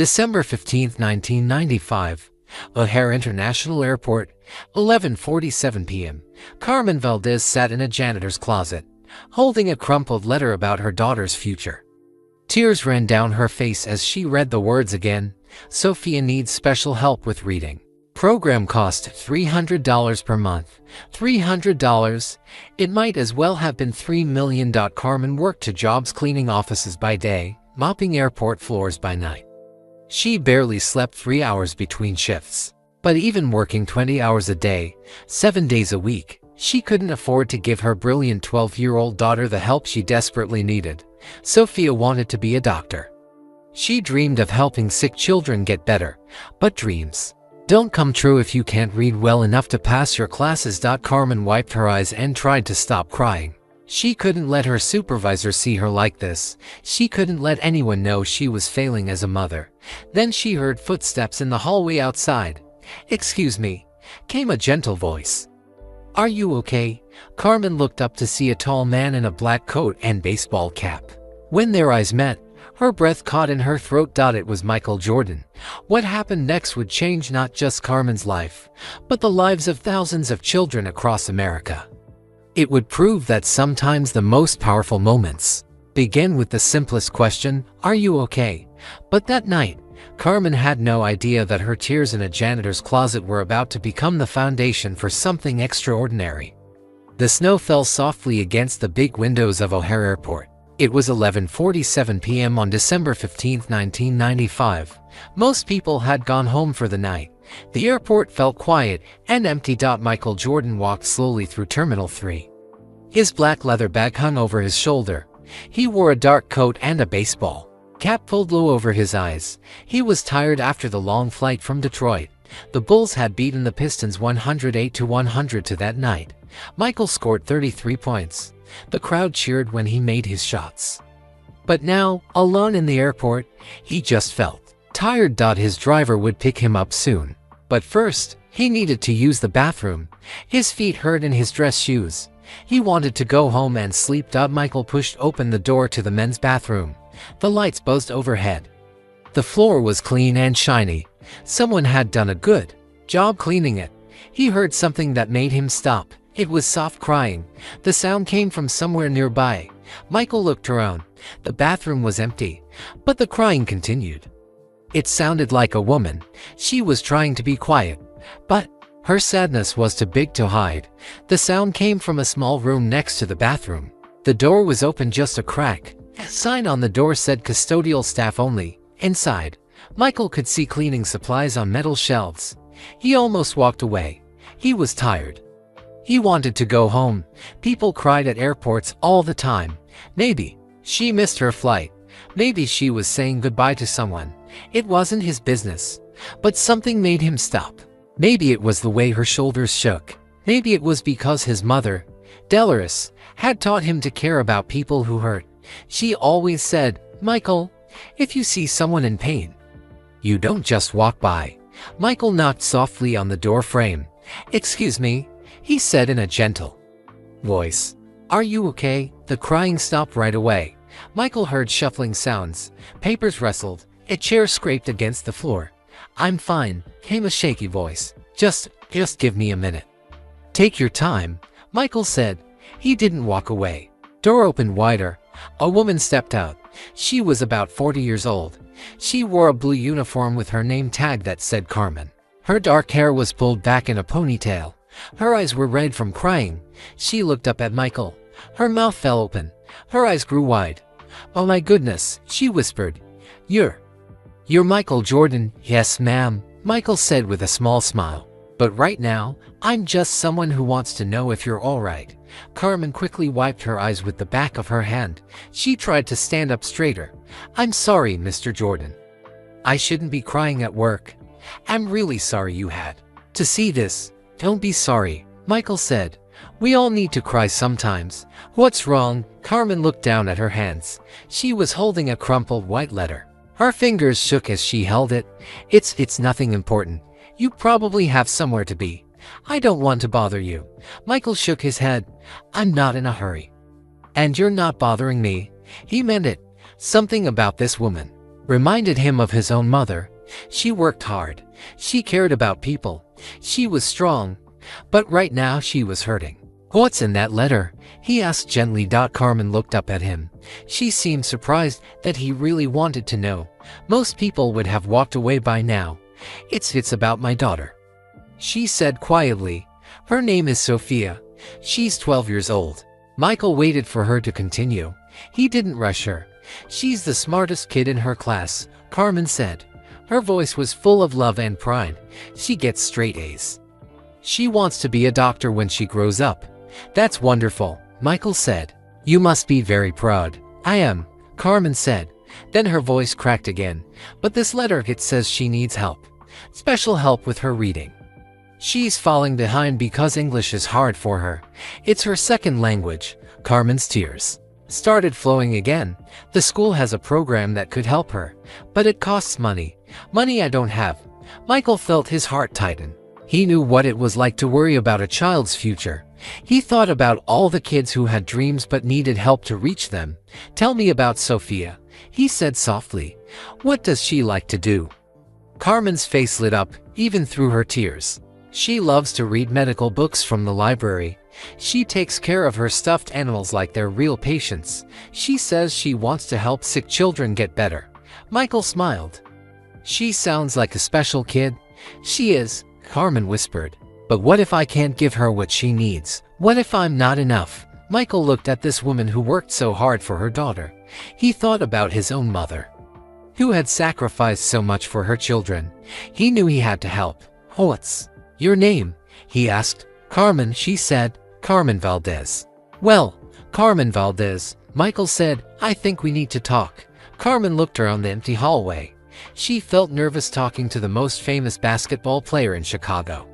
December 15, 1995, O'Hare International Airport, 11:47 p.m. Carmen Valdez sat in a janitor's closet, holding a crumpled letter about her daughter's future. Tears ran down her face as she read the words again. Sophia needs special help with reading. Program cost $300 per month. $300? It might as well have been $3 million. Carmen worked 2 jobs cleaning offices by day, mopping airport floors by night. She barely slept 3 hours between shifts. But even working 20 hours a day, 7 days a week, she couldn't afford to give her brilliant 12-year-old daughter the help she desperately needed. Sophia wanted to be a doctor. She dreamed of helping sick children get better, but dreams don't come true if you can't read well enough to pass your classes. Carmen wiped her eyes and tried to stop crying. She couldn't let her supervisor see her like this. She couldn't let anyone know she was failing as a mother. Then she heard footsteps in the hallway outside. "Excuse me," came a gentle voice. "Are you okay?" Carmen looked up to see a tall man in a black coat and baseball cap. When their eyes met, her breath caught in her throat. It was Michael Jordan. What happened next would change not just Carmen's life, but the lives of thousands of children across America. It would prove that sometimes the most powerful moments begin with the simplest question, "Are you okay?" But that night, Carmen had no idea that her tears in a janitor's closet were about to become the foundation for something extraordinary. The snow fell softly against the big windows of O'Hare Airport. It was 11:47 p.m. on December 15, 1995. Most people had gone home for the night. The airport felt quiet and empty. Michael Jordan walked slowly through Terminal 3. His black leather bag hung over his shoulder. He wore a dark coat and a baseball cap pulled low over his eyes. He was tired after the long flight from Detroit. The Bulls had beaten the Pistons 108-100 that night. Michael scored 33 points. The crowd cheered when he made his shots. But now, alone in the airport, he just felt tired. His driver would pick him up soon. But first, he needed to use the bathroom. His feet hurt in his dress shoes. He wanted to go home and sleep. Michael pushed open the door to the men's bathroom. The lights buzzed overhead. The floor was clean and shiny. Someone had done a good job cleaning it. He heard something that made him stop. It was soft crying. The sound came from somewhere nearby. Michael looked around. The bathroom was empty, but the crying continued. It sounded like a woman. She was trying to be quiet, but her sadness was too big to hide. The sound came from a small room next to the bathroom. The door was open just a crack. A sign on the door said custodial staff only. Inside, Michael could see cleaning supplies on metal shelves. He almost walked away. He was tired. He wanted to go home. People cried at airports all the time. Maybe she missed her flight. Maybe she was saying goodbye to someone. It wasn't his business. But something made him stop. Maybe it was the way her shoulders shook. Maybe it was because his mother, Dolores, had taught him to care about people who hurt. She always said, "Michael, if you see someone in pain, you don't just walk by." Michael knocked softly on the door frame. "Excuse me," he said in a gentle voice. "Are you okay?" The crying stopped right away. Michael heard shuffling sounds. Papers rustled. A chair scraped against the floor. "I'm fine," came a shaky voice. Just give me a minute." "Take your time," Michael said. He didn't walk away. Door opened wider. A woman stepped out. She was about 40 years old. She wore a blue uniform with her name tag that said Carmen. Her dark hair was pulled back in a ponytail. Her eyes were red from crying. She looked up at Michael. Her mouth fell open. Her eyes grew wide. "Oh my goodness," she whispered. You're Michael Jordan." "Yes, ma'am," Michael said with a small smile. "But right now, I'm just someone who wants to know if you're all right." Carmen quickly wiped her eyes with the back of her hand. She tried to stand up straighter. "I'm sorry, Mr. Jordan. I shouldn't be crying at work. I'm really sorry you had to see this." "Don't be sorry," Michael said. "We all need to cry sometimes." "What's wrong?" Carmen looked down at her hands. She was holding a crumpled white letter. Her fingers shook as she held it. It's nothing important. You probably have somewhere to be. I don't want to bother you." Michael shook his head. "I'm not in a hurry. And you're not bothering me." He meant it. Something about this woman reminded him of his own mother. She worked hard. She cared about people. She was strong. But right now she was hurting. "What's in that letter?" he asked gently. Carmen looked up at him. She seemed surprised that he really wanted to know. Most people would have walked away by now. It's about my daughter," she said quietly. "Her name is Sophia. She's 12 years old." Michael waited for her to continue. He didn't rush her. "She's the smartest kid in her class," Carmen said. Her voice was full of love and pride. "She gets straight A's. She wants to be a doctor when she grows up." "That's wonderful," Michael said. "You must be very proud." "I am," Carmen said. Then her voice cracked again. "But this letter, it says she needs help. Special help with her reading. She's falling behind because English is hard for her. It's her second language." Carmen's tears started flowing again. "The school has a program that could help her, but it costs money. Money I don't have." Michael felt his heart tighten. He knew what it was like to worry about a child's future. He thought about all the kids who had dreams but needed help to reach them. "Tell me about Sophia," he said softly. "What does she like to do?" Carmen's face lit up, even through her tears. "She loves to read medical books from the library. She takes care of her stuffed animals like they're real patients. She says she wants to help sick children get better." Michael smiled. "She sounds like a special kid." "She is," Carmen whispered. "But what if I can't give her what she needs? What if I'm not enough?" Michael looked at this woman who worked so hard for her daughter. He thought about his own mother, who had sacrificed so much for her children. He knew he had to help. "What's your name?" he asked. "Carmen," she said. "Carmen Valdez." "Well, Carmen Valdez," Michael said, "I think we need to talk." Carmen looked around the empty hallway. She felt nervous talking to the most famous basketball player in Chicago.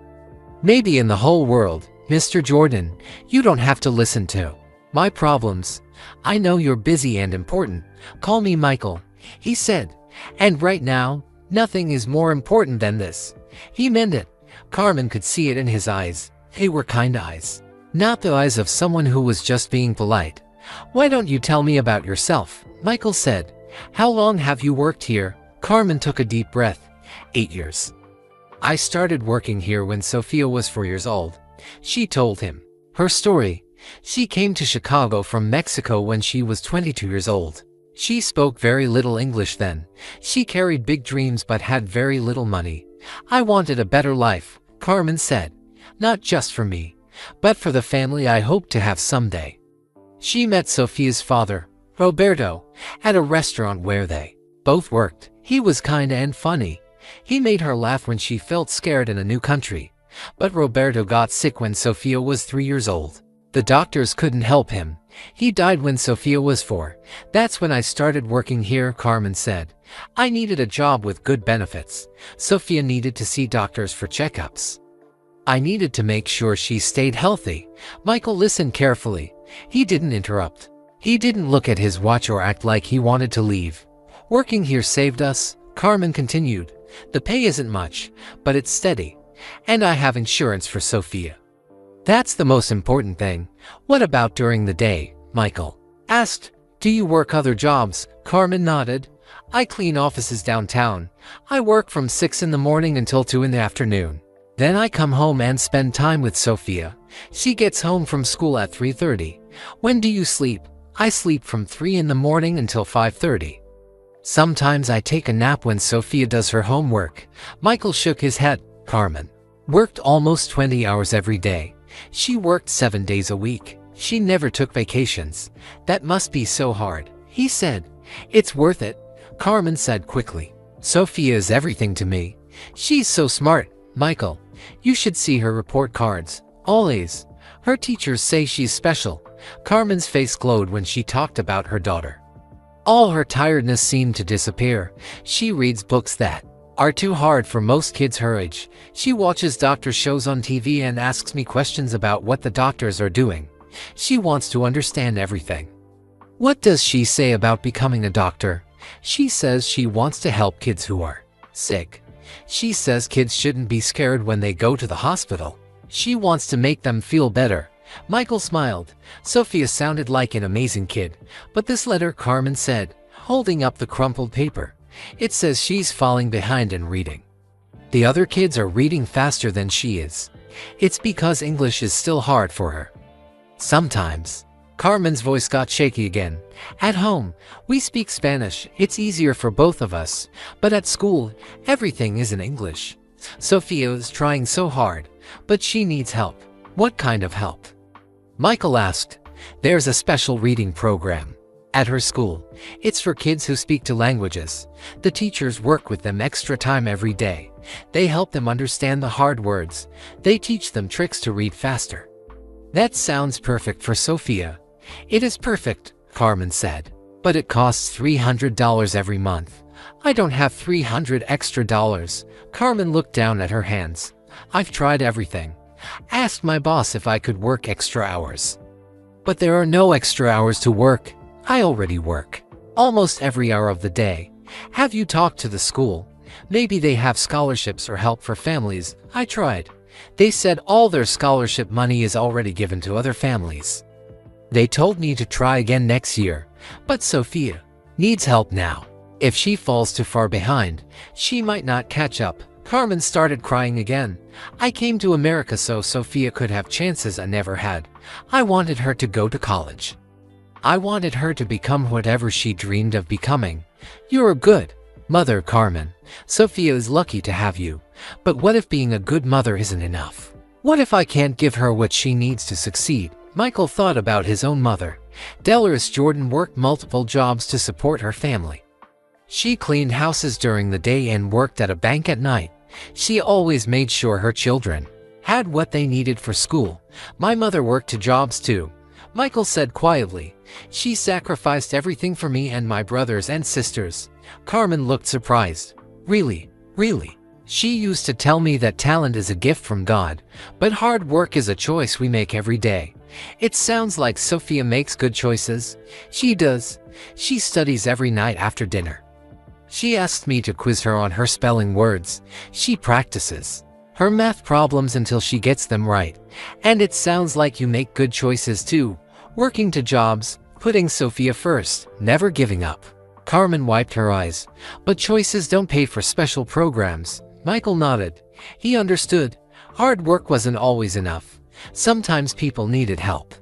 "Maybe in the whole world, Mr. Jordan. You don't have to listen to my problems. I know you're busy and important. Call me Michael," he said. "And right now, nothing is more important than this." He meant it. Carmen could see it in his eyes. They were kind eyes, not the eyes of someone who was just being polite. "Why don't you tell me about yourself?" Michael said. "How long have you worked here?" Carmen took a deep breath. 8 years. "I started working here when Sophia was 4 years old." She told him her story. She came to Chicago from Mexico when she was 22 years old. She spoke very little English then. She carried big dreams but had very little money. "I wanted a better life," Carmen said. "Not just for me, but for the family I hope to have someday." She met Sophia's father, Roberto, at a restaurant where they both worked. He was kind and funny. He made her laugh when she felt scared in a new country. But Roberto got sick when Sophia was 3 years old. The doctors couldn't help him. He died when Sophia was 4. "That's when I started working here," Carmen said. "I needed a job with good benefits. Sophia needed to see doctors for checkups. I needed to make sure she stayed healthy." Michael listened carefully. He didn't interrupt. He didn't look at his watch or act like he wanted to leave. "Working here saved us," Carmen continued. "The pay isn't much, but it's steady. And I have insurance for Sophia. That's the most important thing." "What about during the day?" Michael asked. "Do you work other jobs?" Carmen nodded. "I clean offices downtown. I work from 6 in the morning until 2 in the afternoon. Then I come home and spend time with Sophia. She gets home from school at 3:30. "When do you sleep?" "I sleep from 3 in the morning until 5:30. Sometimes I take a nap when Sophia does her homework." Michael shook his head. Carmen worked almost 20 hours every day. She worked 7 days a week. She never took vacations. "That must be so hard," he said. "It's worth it," Carmen said quickly. "Sophia is everything to me. She's so smart." "Michael, you should see her report cards. All A's. Her teachers say she's special." Carmen's face glowed when she talked about her daughter. All her tiredness seemed to disappear. "She reads books that are too hard for most kids her age. She watches doctor shows on TV and asks me questions about what the doctors are doing. She wants to understand everything." "What does she say about becoming a doctor?" "She says she wants to help kids who are sick. She says kids shouldn't be scared when they go to the hospital. She wants to make them feel better." Michael smiled. Sophia sounded like an amazing kid. "But this letter," Carmen said, holding up the crumpled paper. It says she's falling behind in reading. The other kids are reading faster than she is. It's because English is still hard for her. Sometimes. Carmen's voice got shaky again. At home, we speak Spanish. It's easier for both of us. But at school, everything is in English. Sophia is trying so hard, but she needs help. What kind of help? Michael asked. There's a special reading program at her school. It's for kids who speak two languages. The teachers work with them extra time every day. They help them understand the hard words. They teach them tricks to read faster. That sounds perfect for Sophia. It is perfect, Carmen said. But it costs $300 every month. I don't have $300 extra. Carmen looked down at her hands. I've tried everything. Asked my boss if I could work extra hours. But there are no extra hours to work. I already work almost every hour of the day. Have you talked to the school? Maybe they have scholarships or help for families. I tried. They said all their scholarship money is already given to other families. They told me to try again next year. But Sophia needs help now. If she falls too far behind, she might not catch up. Carmen started crying again. I came to America so Sophia could have chances I never had. I wanted her to go to college. I wanted her to become whatever she dreamed of becoming. You're a good mother, Carmen. Sophia is lucky to have you. But what if being a good mother isn't enough? What if I can't give her what she needs to succeed? Michael thought about his own mother. Dolores Jordan worked multiple jobs to support her family. She cleaned houses during the day and worked at a bank at night. She always made sure her children had what they needed for school. My mother worked two jobs too, Michael said quietly. She sacrificed everything for me and my brothers and sisters. Carmen looked surprised. Really? Really? She used to tell me that talent is a gift from God, but hard work is a choice we make every day. It sounds like Sophia makes good choices. She does. She studies every night after dinner. She asked me to quiz her on her spelling words. She practices her math problems until she gets them right. And it sounds like you make good choices too. Working two jobs, putting Sophia first, never giving up. Carmen wiped her eyes. But choices don't pay for special programs. Michael nodded. He understood. Hard work wasn't always enough. Sometimes people needed help.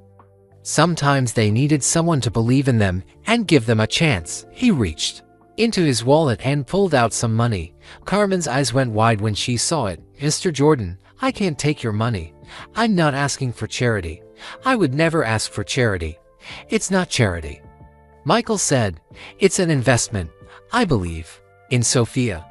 Sometimes they needed someone to believe in them and give them a chance. He reached into his wallet and pulled out some money. Carmen's eyes went wide when she saw it. Mr. Jordan, I can't take your money. I'm not asking for charity. I would never ask for charity. It's not charity. Michael said, it's an investment. I believe in Sophia.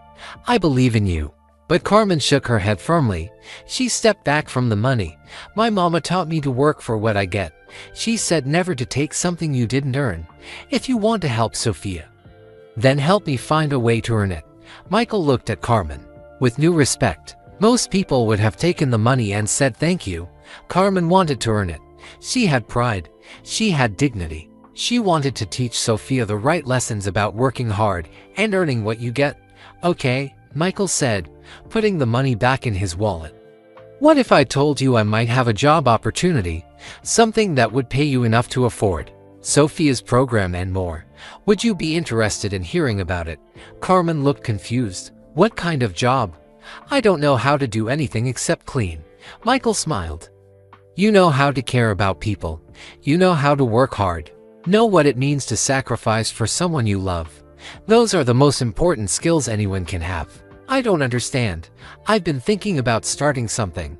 I believe in you. But Carmen shook her head firmly. She stepped back from the money. My mama taught me to work for what I get. She said never to take something you didn't earn. If you want to help Sophia, then help me find a way to earn it. Michael looked at Carmen with new respect. Most people would have taken the money and said thank you. Carmen wanted to earn it. She had pride. She had dignity. She wanted to teach Sophia the right lessons about working hard and earning what you get. Okay, Michael said, putting the money back in his wallet. What if I told you I might have a job opportunity, something that would pay you enough to afford Sophia's program and more? Would you be interested in hearing about it? Carmen looked confused. What kind of job? I don't know how to do anything except clean. Michael smiled. You know how to care about people. You know how to work hard. Know what it means to sacrifice for someone you love. Those are the most important skills anyone can have. I don't understand. I've been thinking about starting something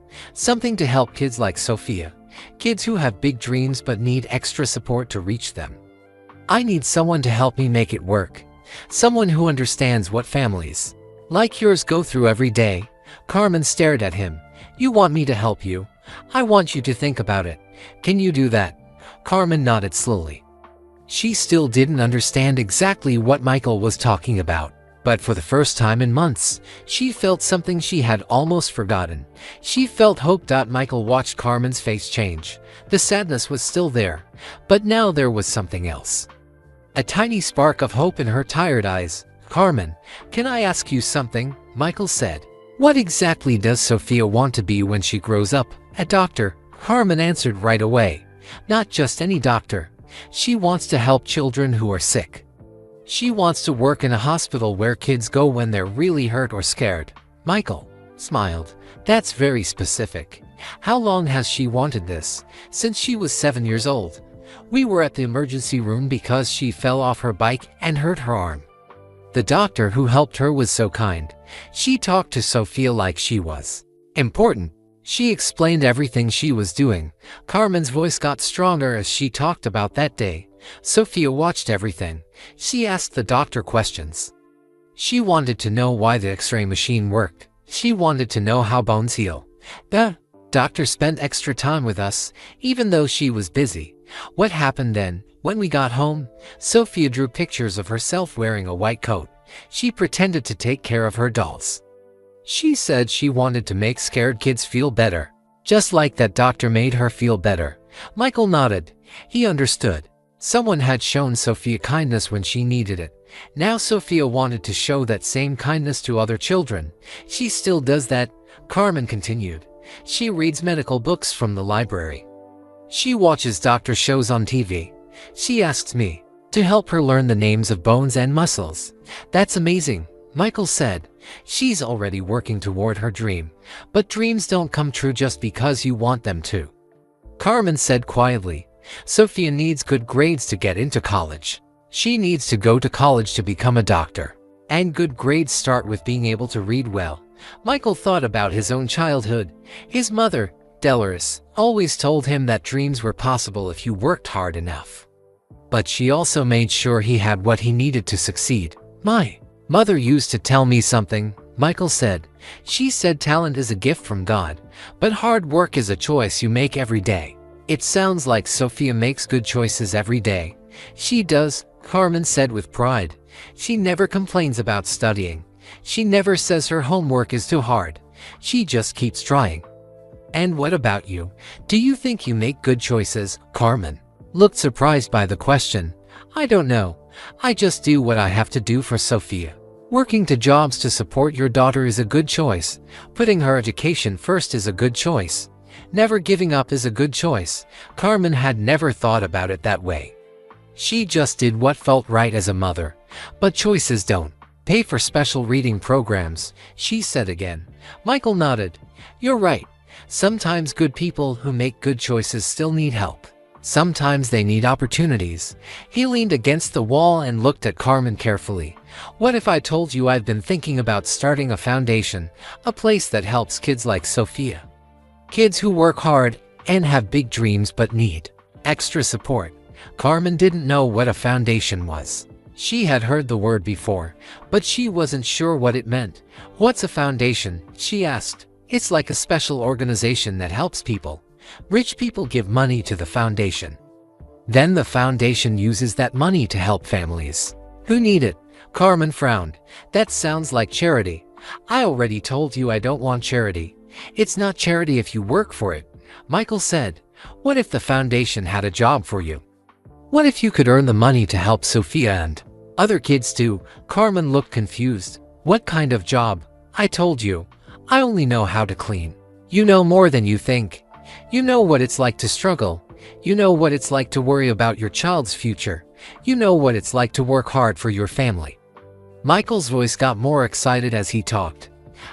to help kids like Sophia. Kids who have big dreams but need extra support to reach them. I need someone to help me make it work. Someone who understands what families like yours go through every day. Carmen stared at him. You want me to help you? I want you to think about it. Can you do that? Carmen nodded slowly. She still didn't understand exactly what Michael was talking about. But for the first time in months, she felt something she had almost forgotten. She felt hope. Michael watched Carmen's face change. The sadness was still there, but now there was something else. A tiny spark of hope in her tired eyes. Carmen, can I ask you something? Michael said. What exactly does Sophia want to be when she grows up? A doctor. Carmen answered right away. Not just any doctor. She wants to help children who are sick. She wants to work in a hospital where kids go when they're really hurt or scared. Michael smiled. That's very specific. How long has she wanted this? Since she was 7 years old. We were at the emergency room because she fell off her bike and hurt her arm. The doctor who helped her was so kind. She talked to Sophia like she was important. She explained everything she was doing. Carmen's voice got stronger as she talked about that day. Sophia watched everything. She asked the doctor questions. She wanted to know why the X-ray machine worked. She wanted to know how bones heal. The doctor spent extra time with us, even though she was busy. What happened then? When we got home, Sophia drew pictures of herself wearing a white coat. She pretended to take care of her dolls. She said she wanted to make scared kids feel better, just like that doctor made her feel better. Michael nodded. He understood. Someone had shown Sophia kindness when she needed it. Now Sophia wanted to show that same kindness to other children. She still does that, Carmen continued. She reads medical books from the library. She watches doctor shows on TV. She asks me to help her learn the names of bones and muscles. That's amazing, Michael said. She's already working toward her dream. But dreams don't come true just because you want them to. Carmen said quietly. Sophia needs good grades to get into college. She needs to go to college to become a doctor. And good grades start with being able to read well. Michael thought about his own childhood. His mother, Dolores, always told him that dreams were possible if you worked hard enough. But she also made sure he had what he needed to succeed. My mother used to tell me something, Michael said. She said talent is a gift from God, but hard work is a choice you make every day. It sounds like Sophia makes good choices every day. She does, Carmen said with pride. She never complains about studying. She never says her homework is too hard. She just keeps trying. And what about you? Do you think you make good choices? Carmen looked surprised by the question. I don't know. I just do what I have to do for Sophia. Working 2 jobs to support your daughter is a good choice. Putting her education first is a good choice. Never giving up is a good choice. Carmen had never thought about it that way. She just did what felt right as a mother. But choices don't pay for special reading programs, she said again. Michael nodded. You're right. Sometimes good people who make good choices still need help. Sometimes they need opportunities. He leaned against the wall and looked at Carmen carefully. What if I told you I've been thinking about starting a foundation, a place that helps kids like Sophia? Kids who work hard and have big dreams but need extra support. Carmen didn't know what a foundation was. She had heard the word before, but she wasn't sure what it meant. What's a foundation? She asked. It's like a special organization that helps people. Rich people give money to the foundation. Then the foundation uses that money to help families who need it. Carmen frowned. That sounds like charity. I already told you I don't want charity. It's not charity if you work for it, Michael said. What if the foundation had a job for you? What if you could earn the money to help Sophia and other kids too? Carmen looked confused. What kind of job? I told you. I only know how to clean. You know more than you think. You know what it's like to struggle. You know what it's like to worry about your child's future. You know what it's like to work hard for your family. Michael's voice got more excited as he talked.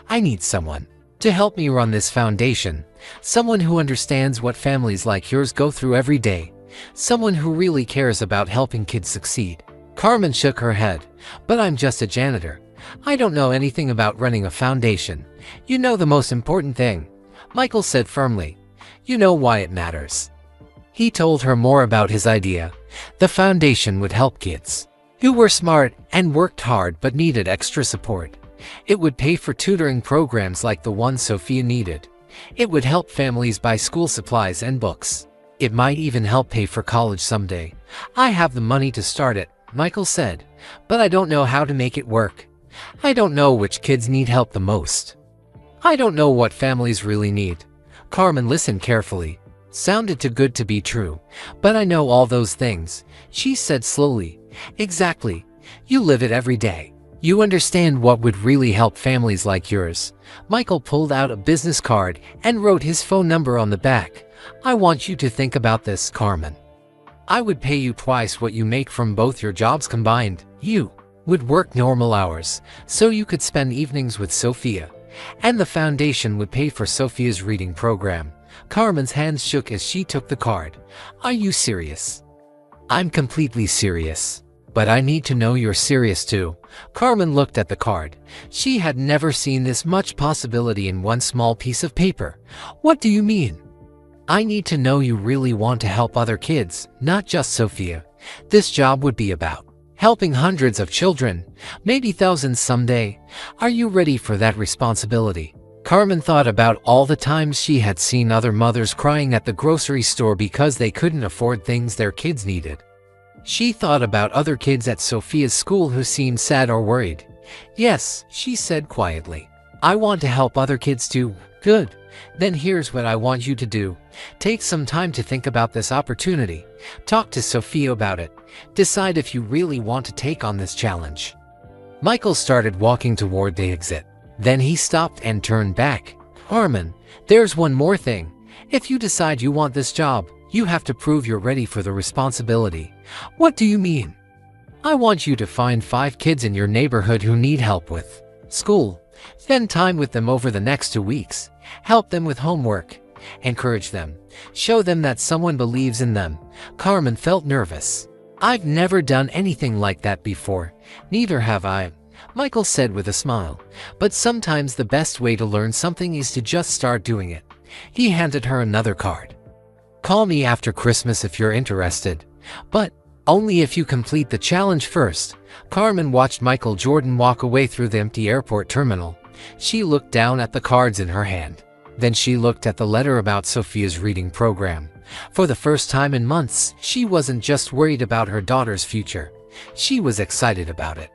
I need someone to help me run this foundation. Someone who understands what families like yours go through every day. Someone who really cares about helping kids succeed. Carmen shook her head. But I'm just a janitor. I don't know anything about running a foundation. You know the most important thing, Michael said firmly. You know why it matters. He told her more about his idea. The foundation would help kids who were smart and worked hard but needed extra support. It would pay for tutoring programs like the one Sophia needed. It would help families buy school supplies and books. It might even help pay for college someday. I have the money to start it, Michael said, but I don't know how to make it work. I don't know which kids need help the most. I don't know what families really need. Carmen listened carefully. Sounded too good to be true. But I know all those things, she said slowly. Exactly. You live it every day. You understand what would really help families like yours. Michael pulled out a business card and wrote his phone number on the back. I want you to think about this, Carmen. I would pay you twice what you make from both your jobs combined. You would work normal hours, so you could spend evenings with Sophia. And the foundation would pay for Sophia's reading program. Carmen's hands shook as she took the card. Are you serious? I'm completely serious. But I need to know you're serious too. Carmen looked at the card. She had never seen this much possibility in one small piece of paper. What do you mean? I need to know you really want to help other kids, not just Sophia. This job would be about helping hundreds of children, maybe thousands someday. Are you ready for that responsibility? Carmen thought about all the times she had seen other mothers crying at the grocery store because they couldn't afford things their kids needed. She thought about other kids at Sophia's school who seemed sad or worried. Yes, she said quietly. I want to help other kids too. Good. Then here's what I want you to do. Take some time to think about this opportunity. Talk to Sophia about it. Decide if you really want to take on this challenge. Michael started walking toward the exit. Then he stopped and turned back. Carmen, there's one more thing. If you decide you want this job, you have to prove you're ready for the responsibility. What do you mean? I want you to find 5 kids in your neighborhood who need help with school. Spend time with them over the next 2 weeks. Help them with homework. Encourage them. Show them that someone believes in them. Carmen felt nervous. I've never done anything like that before. Neither have I, Michael said with a smile. But sometimes the best way to learn something is to just start doing it. He handed her another card. Call me after Christmas if you're interested. But only if you complete the challenge first. Carmen watched Michael Jordan walk away through the empty airport terminal. She looked down at the cards in her hand. Then she looked at the letter about Sophia's reading program. For the first time in months, she wasn't just worried about her daughter's future. She was excited about it.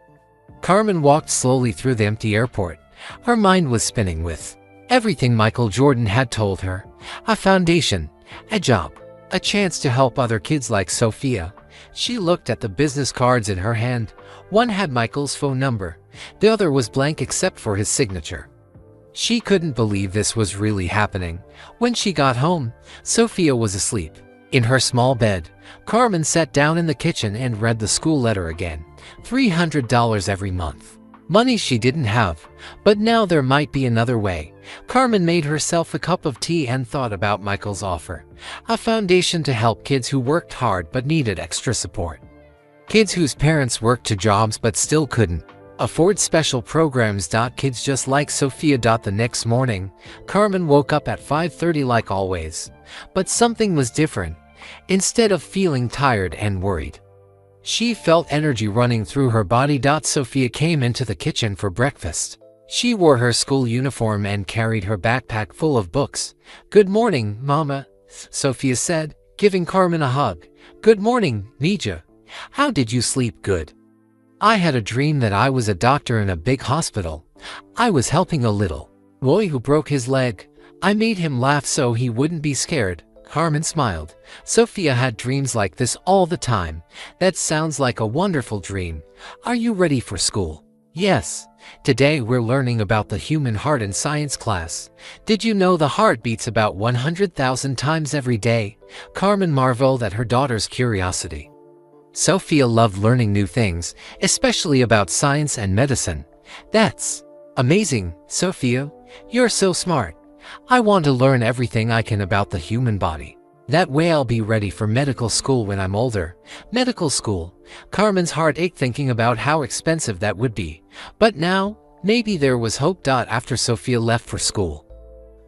Carmen walked slowly through the empty airport. Her mind was spinning with everything Michael Jordan had told her. A foundation, a job, a chance to help other kids like Sophia. She looked at the business cards in her hand. One had Michael's phone number. The other was blank except for his signature. She couldn't believe this was really happening. When she got home, Sophia was asleep. In her small bed, Carmen sat down in the kitchen and read the school letter again. $300 every month. Money she didn't have, but now there might be another way. Carmen made herself a cup of tea and thought about Michael's offer. A foundation to help kids who worked hard but needed extra support. Kids whose parents worked 2 jobs but still couldn't afford special programs. Kids just like Sophia. The next morning, Carmen woke up at 5:30 like always. But something was different. Instead of feeling tired and worried, she felt energy running through her body. Sophia came into the kitchen for breakfast. She wore her school uniform and carried her backpack full of books. Good morning, Mama, Sophia said, giving Carmen a hug. Good morning, Nija. How did you sleep? Good. I had a dream that I was a doctor in a big hospital. I was helping a little boy who broke his leg. I made him laugh so he wouldn't be scared. Carmen smiled. Sophia had dreams like this all the time. That sounds like a wonderful dream. Are you ready for school? Yes. Today we're learning about the human heart in science class. Did you know the heart beats about 100,000 times every day? Carmen marveled at her daughter's curiosity. Sophia loved learning new things, especially about science and medicine. That's amazing, Sophia. You're so smart. I want to learn everything I can about the human body. That way I'll be ready for medical school when I'm older. Medical school. Carmen's heart ached thinking about how expensive that would be. But now, maybe there was hope. After Sophia left for school,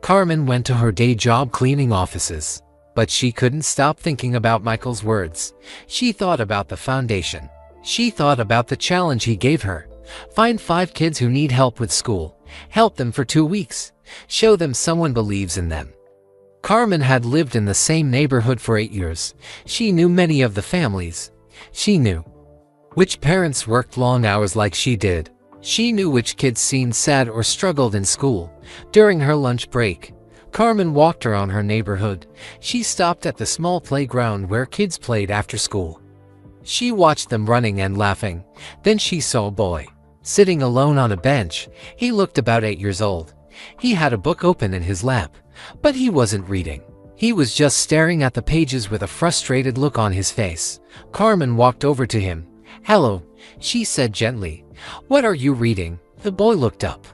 Carmen went to her day job cleaning offices. But she couldn't stop thinking about Michael's words. She thought about the foundation. She thought about the challenge he gave her. Find 5 kids who need help with school. Help them for 2 weeks. Show them someone believes in them. Carmen had lived in the same neighborhood for 8 years. She knew many of the families. She knew which parents worked long hours like she did. She knew which kids seemed sad or struggled in school. During her lunch break, Carmen walked around her neighborhood. She stopped at the small playground where kids played after school. She watched them running and laughing. Then she saw a boy sitting alone on a bench. He looked about 8 years old. He had a book open in his lap, but he wasn't reading. He was just staring at the pages with a frustrated look on his face. Carmen walked over to him. "Hello," she said gently. "What are you reading?" The boy looked up.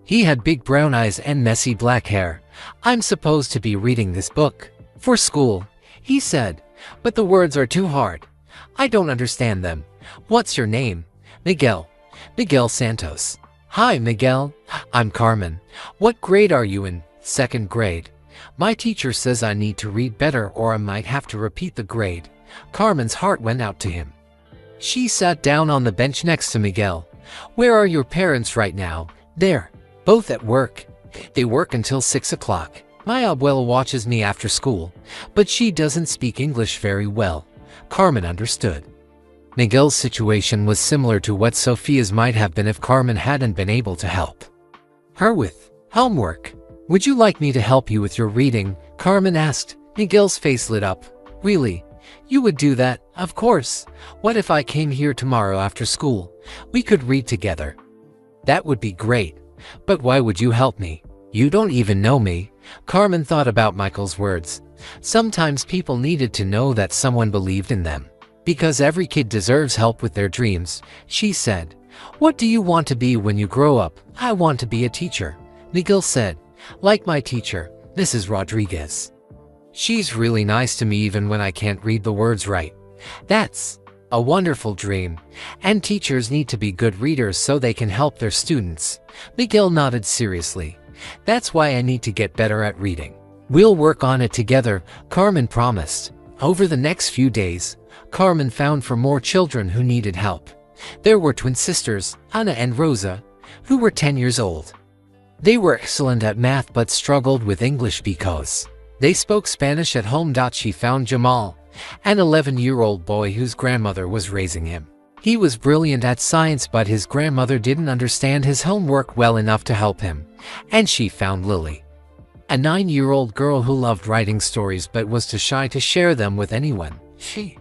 He had big brown eyes and messy black hair. "I'm supposed to be reading this book for school," he said, "but the words are too hard. I don't understand them." "What's your name?" "Miguel. Miguel Santos." "Hi, Miguel. I'm Carmen. What grade are you in?" "Second grade. My teacher says I need to read better or I might have to repeat the grade." Carmen's heart went out to him. She sat down on the bench next to Miguel. "Where are your parents right now?" "They're both at work. They work until 6 o'clock. My abuela watches me after school, but she doesn't speak English very well." Carmen understood. Miguel's situation was similar to what Sophia's might have been if Carmen hadn't been able to help her with homework. "Would you like me to help you with your reading?" Carmen asked. Miguel's face lit up. "Really? You would do that?" "Of course. What if I came here tomorrow after school? We could read together." "That would be great. But why would you help me? You don't even know me." Carmen thought about Michael's words. Sometimes people needed to know that someone believed in them. "Because every kid deserves help with their dreams," she said. "What do you want to be when you grow up?" "I want to be a teacher," Miguel said. "Like my teacher, Mrs. Rodriguez. She's really nice to me even when I can't read the words right." "That's a wonderful dream. And teachers need to be good readers so they can help their students." Miguel nodded seriously. "That's why I need to get better at reading." "We'll work on it together," Carmen promised. Over the next few days, Carmen found for more children who needed help. There were twin sisters, Ana and Rosa, who were 10 years old. They were excellent at math but struggled with English because they spoke Spanish at home. She found Jamal, an 11-year-old boy whose grandmother was raising him. He was brilliant at science but his grandmother didn't understand his homework well enough to help him. And she found Lily, a 9-year-old girl who loved writing stories but was too shy to share them with anyone. She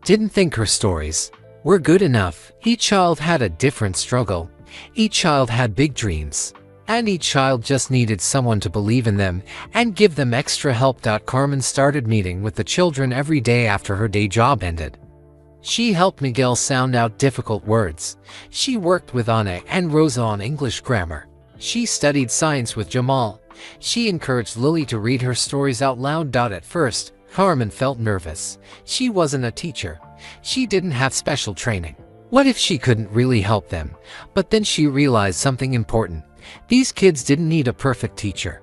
didn't think her stories were good enough. Each child had a different struggle. Each child had big dreams. And each child just needed someone to believe in them and give them extra help. Carmen started meeting with the children every day after her day job ended. She helped Miguel sound out difficult words. She worked with Ana and Rosa on English grammar. She studied science with Jamal. She encouraged Lily to read her stories out loud. At first, Carmen felt nervous. She wasn't a teacher. She didn't have special training. What if she couldn't really help them? But then she realized something important. These kids didn't need a perfect teacher.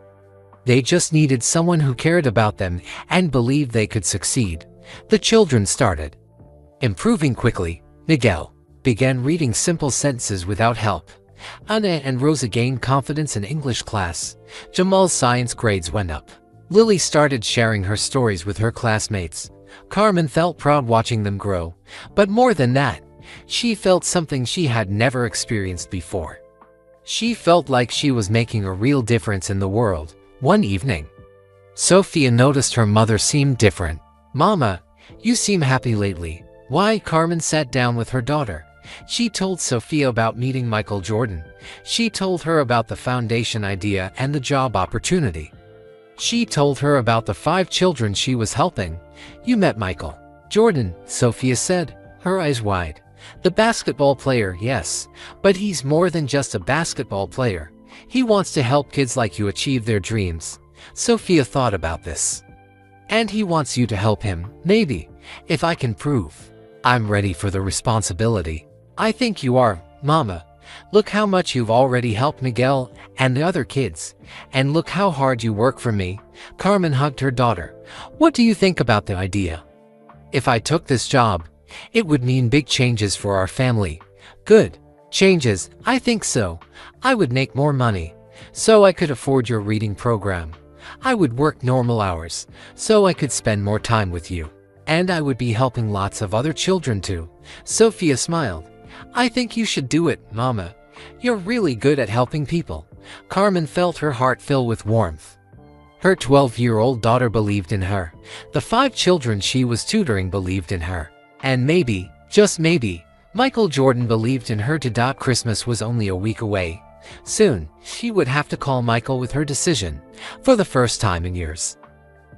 They just needed someone who cared about them and believed they could succeed. The children started improving quickly. Miguel began reading simple sentences without help. Ana and Rosa gained confidence in English class. Jamal's science grades went up. Lily started sharing her stories with her classmates. Carmen felt proud watching them grow. But more than that, she felt something she had never experienced before. She felt like she was making a real difference in the world. One evening, Sophia noticed her mother seemed different. "Mama, you seem happy lately." "Why?" Carmen sat down with her daughter. She told Sophia about meeting Michael Jordan. She told her about the foundation idea and the job opportunity. She told her about the 5 children she was helping. "You met Michael Jordan," Sophia said, her eyes wide. "The basketball player, yes, but he's more than just a basketball player. He wants to help kids like you achieve their dreams." Sophia thought about this. "And he wants you to help him, maybe, if I can prove I'm ready for the responsibility." "I think you are, Mama. Look how much you've already helped Miguel and the other kids, and look how hard you work for me." Carmen hugged her daughter. "What do you think about the idea? If I took this job, it would mean big changes for our family." "Good changes." "I think so. I would make more money, so I could afford your reading program. I would work normal hours, so I could spend more time with you. And I would be helping lots of other children too." Sophia smiled. "I think you should do it, Mama. You're really good at helping people." Carmen felt her heart fill with warmth. Her 12-year-old daughter believed in her. The 5 children she was tutoring believed in her. And maybe, just maybe, Michael Jordan believed in her too. Christmas was only a week away. Soon, she would have to call Michael with her decision, for the first time in years.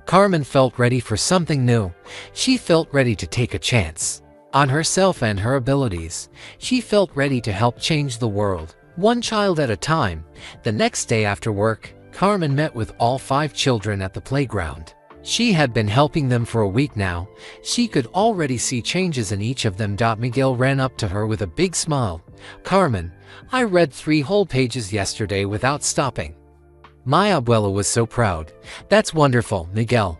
Carmen felt ready for something new. She felt ready to take a chance on herself and her abilities. She felt ready to help change the world, one child at a time. The next day after work, Carmen met with all 5 children at the playground. She had been helping them for a week now. She could already see changes in each of them. Miguel ran up to her with a big smile. "Carmen, I read 3 whole pages yesterday without stopping." "My abuela was so proud." "That's wonderful, Miguel.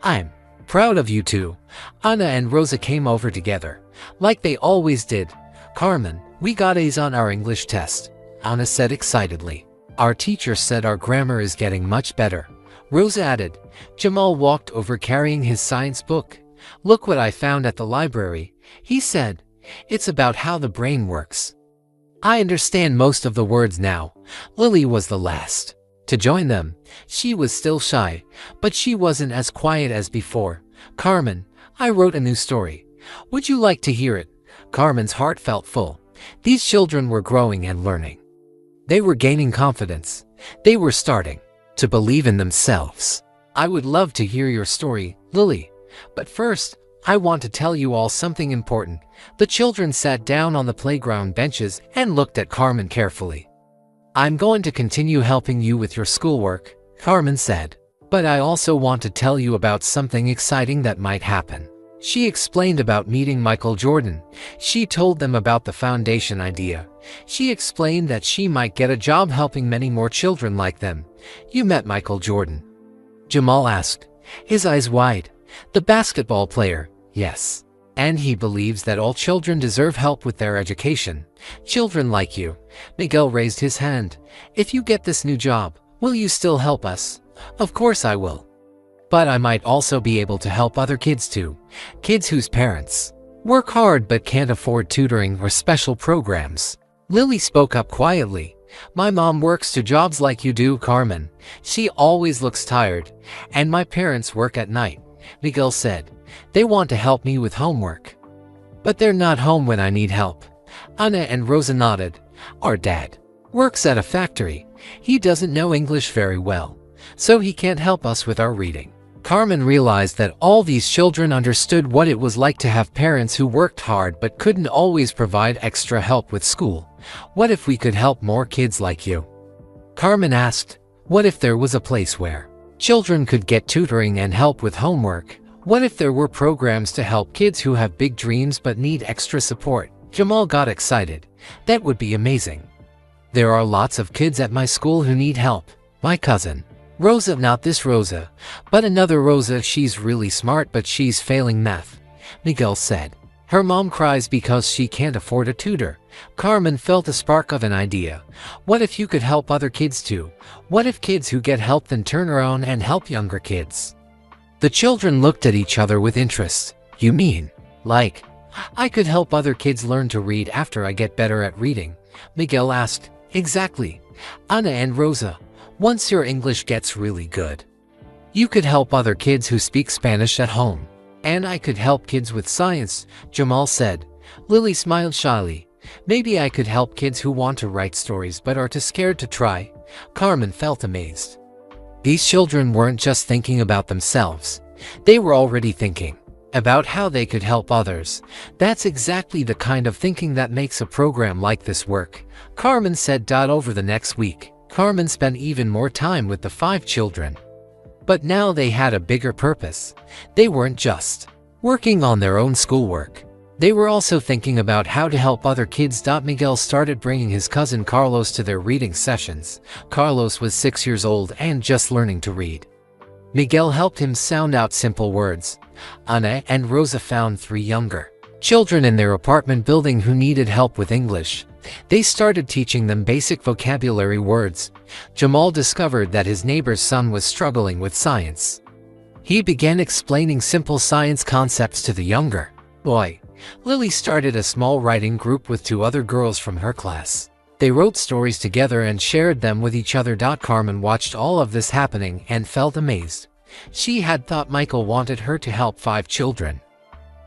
I'm proud of you too." Ana and Rosa came over together, like they always did. "Carmen, we got A's on our English test," Ana said excitedly. "Our teacher said our grammar is getting much better," Rosa added. Jamal walked over carrying his science book. "Look what I found at the library," he said. "It's about how the brain works." "I understand most of the words now." Lily was the last to join them. She was still shy, but she wasn't as quiet as before. "Carmen, I wrote a new story. Would you like to hear it?" Carmen's heart felt full. These children were growing and learning. They were gaining confidence. They were starting to believe in themselves. "I would love to hear your story, Lily. But first, I want to tell you all something important." The children sat down on the playground benches and looked at Carmen carefully. "I'm going to continue helping you with your schoolwork," Carmen said. "But I also want to tell you about something exciting that might happen." She explained about meeting Michael Jordan. She told them about the foundation idea. She explained that she might get a job helping many more children like them. "You met Michael Jordan?" Jamal asked, his eyes wide. "The basketball player?" "Yes. And he believes that all children deserve help with their education. Children like you." Miguel raised his hand. "If you get this new job, will you still help us?" "Of course I will. But I might also be able to help other kids too. Kids whose parents work hard but can't afford tutoring or special programs." Lily spoke up quietly. "My mom works 2 jobs like you do, Carmen. She always looks tired. And my parents work at night," Miguel said. "They want to help me with homework. But they're not home when I need help." Ana and Rosa nodded. "Our dad works at a factory. He doesn't know English very well, so he can't help us with our reading." Carmen realized that all these children understood what it was like to have parents who worked hard but couldn't always provide extra help with school. "What if we could help more kids like you?" Carmen asked. "What if there was a place where children could get tutoring and help with homework? What if there were programs to help kids who have big dreams but need extra support?" Jamal got excited. "That would be amazing. There are lots of kids at my school who need help. My cousin Rosa, not this Rosa, but another Rosa, she's really smart but she's failing math," Miguel said. "Her mom cries because she can't afford a tutor." Carmen felt a spark of an idea. "What if you could help other kids too? What if kids who get help then turn around and help younger kids?" The children looked at each other with interest. "You mean, like, I could help other kids learn to read after I get better at reading?" Miguel asked. "Exactly. Ana and Rosa, once your English gets really good, you could help other kids who speak Spanish at home. And I could help kids with science," Jamal said. Lily smiled shyly. "Maybe I could help kids who want to write stories but are too scared to try." Carmen felt amazed. These children weren't just thinking about themselves. They were already thinking about how they could help others. That's exactly the kind of thinking that makes a program like this work, Carmen said. Over the next week, Carmen spent even more time with the 5 children. But now they had a bigger purpose. They weren't just working on their own schoolwork. They were also thinking about how to help other kids. Miguel started bringing his cousin Carlos to their reading sessions. Carlos was 6 years old and just learning to read. Miguel helped him sound out simple words. Ana and Rosa found 3 younger children in their apartment building who needed help with English. They started teaching them basic vocabulary words. Jamal discovered that his neighbor's son was struggling with science. He began explaining simple science concepts to the younger boy. Lily started a small writing group with 2 other girls from her class. They wrote stories together and shared them with each other. Carmen watched all of this happening and felt amazed. She had thought Michael wanted her to help 5 children.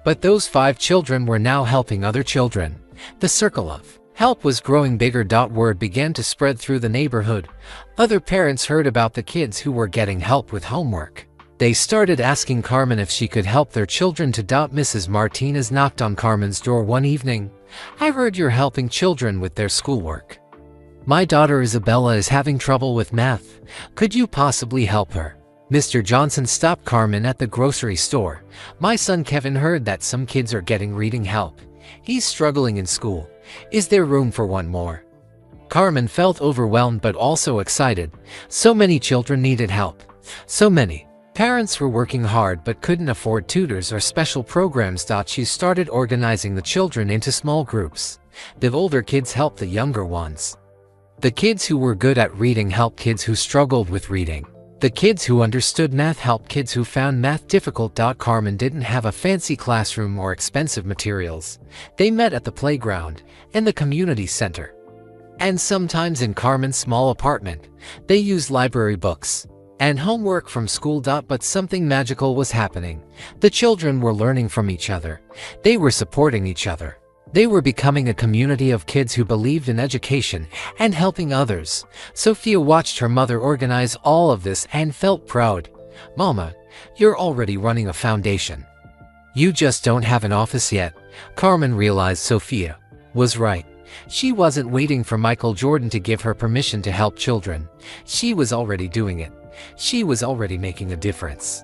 But those 5 children were now helping other children. The circle of help was growing bigger. Word began to spread through the neighborhood. Other parents heard about the kids who were getting help with homework. They started asking Carmen if she could help their children to. Mrs. Martinez knocked on Carmen's door one evening. "I heard you're helping children with their schoolwork. My daughter Isabella is having trouble with math. Could you possibly help her?" Mr. Johnson stopped Carmen at the grocery store. "My son Kevin heard that some kids are getting reading help. He's struggling in school. Is there room for one more?" Carmen felt overwhelmed but also excited. So many children needed help. So many. Parents were working hard but couldn't afford tutors or special programs. She started organizing the children into small groups. The older kids helped the younger ones. The kids who were good at reading helped kids who struggled with reading. The kids who understood math helped kids who found math difficult. Carmen didn't have a fancy classroom or expensive materials. They met at the playground, in the community center, and sometimes in Carmen's small apartment. They used library books and homework from school. But something magical was happening. The children were learning from each other. They were supporting each other. They were becoming a community of kids who believed in education and helping others. Sophia watched her mother organize all of this and felt proud. "Mama, you're already running a foundation. You just don't have an office yet." Carmen realized Sophia was right. She wasn't waiting for Michael Jordan to give her permission to help children. She was already doing it. She was already making a difference.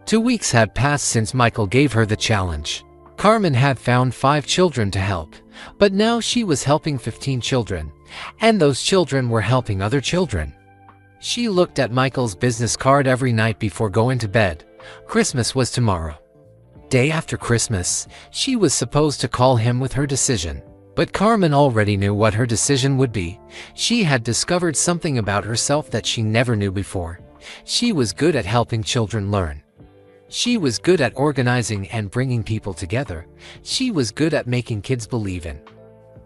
2 weeks had passed since Michael gave her the challenge. Carmen had found 5 children to help, but now she was helping 15 children, and those children were helping other children. She looked at Michael's business card every night before going to bed. Christmas was tomorrow. Day after Christmas, she was supposed to call him with her decision. But Carmen already knew what her decision would be. She had discovered something about herself that she never knew before. She was good at helping children learn. She was good at organizing and bringing people together. She was good at making kids believe in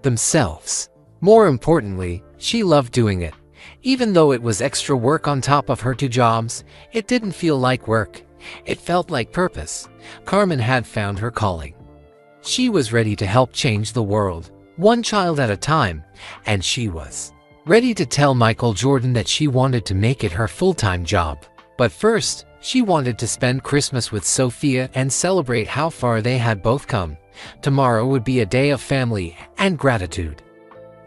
themselves. More importantly, she loved doing it. Even though it was extra work on top of her 2 jobs, it didn't feel like work. It felt like purpose. Carmen had found her calling. She was ready to help change the world, one child at a time, and she was ready to tell Michael Jordan that she wanted to make it her full-time job. But first, she wanted to spend Christmas with Sophia and celebrate how far they had both come. Tomorrow would be a day of family and gratitude.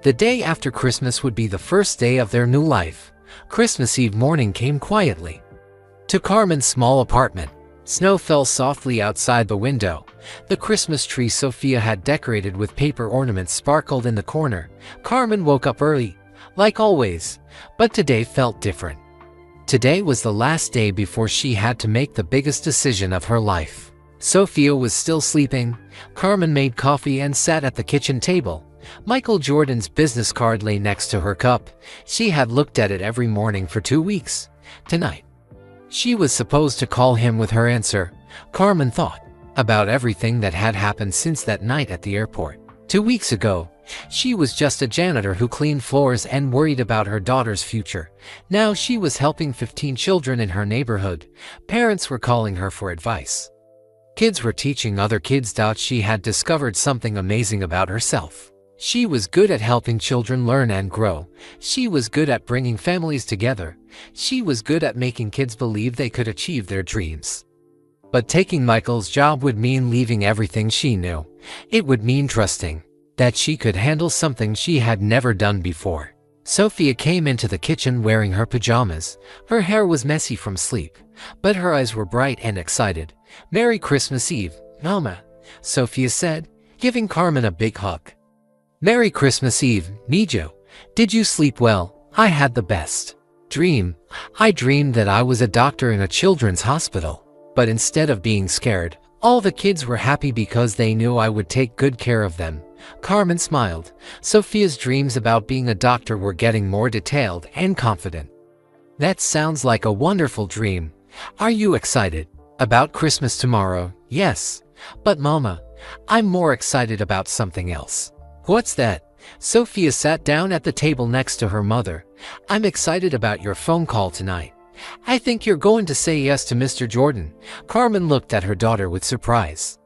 The day after Christmas would be the first day of their new life. Christmas Eve morning came quietly to Carmen's small apartment. Snow fell softly outside the window. The Christmas tree Sophia had decorated with paper ornaments sparkled in the corner. Carmen woke up early, like always, but today felt different. Today was the last day before she had to make the biggest decision of her life. Sophia was still sleeping. Carmen made coffee and sat at the kitchen table. Michael Jordan's business card lay next to her cup. She had looked at it every morning for 2 weeks. Tonight, she was supposed to call him with her answer. Carmen thought about everything that had happened since that night at the airport. 2 weeks ago, she was just a janitor who cleaned floors and worried about her daughter's future. Now she was helping 15 children in her neighborhood. Parents were calling her for advice. Kids were teaching other kids. She had discovered something amazing about herself. She was good at helping children learn and grow. She was good at bringing families together. She was good at making kids believe they could achieve their dreams. But taking Michael's job would mean leaving everything she knew. It would mean trusting that she could handle something she had never done before. Sophia came into the kitchen wearing her pajamas. Her hair was messy from sleep, but her eyes were bright and excited. "Merry Christmas Eve, Mama," Sophia said, giving Carmen a big hug. "Merry Christmas Eve, Nijo. Did you sleep well? I had the best dream. I dreamed that I was a doctor in a children's hospital. But instead of being scared, all the kids were happy because they knew I would take good care of them." Carmen smiled. Sophia's dreams about being a doctor were getting more detailed and confident. "That sounds like a wonderful dream. Are you excited about Christmas tomorrow?" "Yes. But Mama, I'm more excited about something else." "What's that?" Sophia sat down at the table next to her mother. "I'm excited about your phone call tonight. I think you're going to say yes to Mr. Jordan." Carmen looked at her daughter with surprise.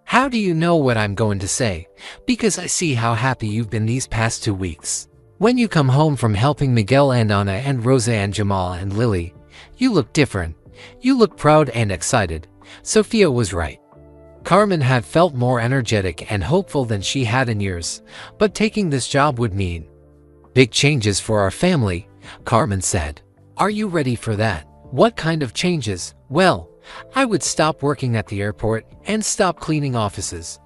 "How do you know what I'm going to say?" "Because I see how happy you've been these past 2 weeks. When you come home from helping Miguel and Anna and Rosa and Jamal and Lily, you look different. You look proud and excited. Sophia was right. Carmen had felt more energetic and hopeful than she had in years, but taking this job would mean big changes for our family, Carmen said. Are you ready for that? What kind of changes? Well, I would stop working at the airport and stop cleaning offices.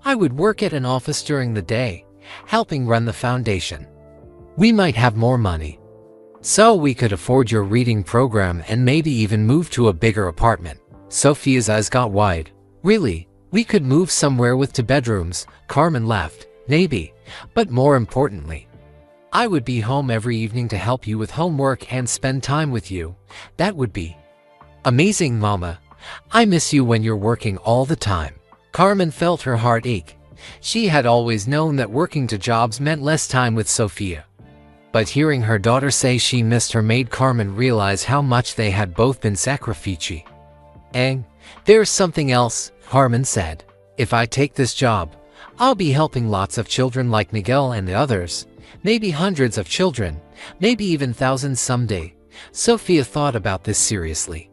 I would work at an office during the day, helping run the foundation. We might have more money, so we could afford your reading program and maybe even move to a bigger apartment. Sophia's eyes got wide. Really? We could move somewhere with 2 bedrooms, Carmen laughed. Maybe, but more importantly, I would be home every evening to help you with homework and spend time with you. That would be amazing, Mama. I miss you when you're working all the time. Carmen felt her heart ache. She had always known that working 2 jobs meant less time with Sophia. But hearing her daughter say she missed her made Carmen realize how much they had both been sacrificing. And there's something else, Carmen said. If I take this job, I'll be helping lots of children like Miguel and the others. Maybe hundreds of children, maybe even thousands someday. Sophia thought about this seriously.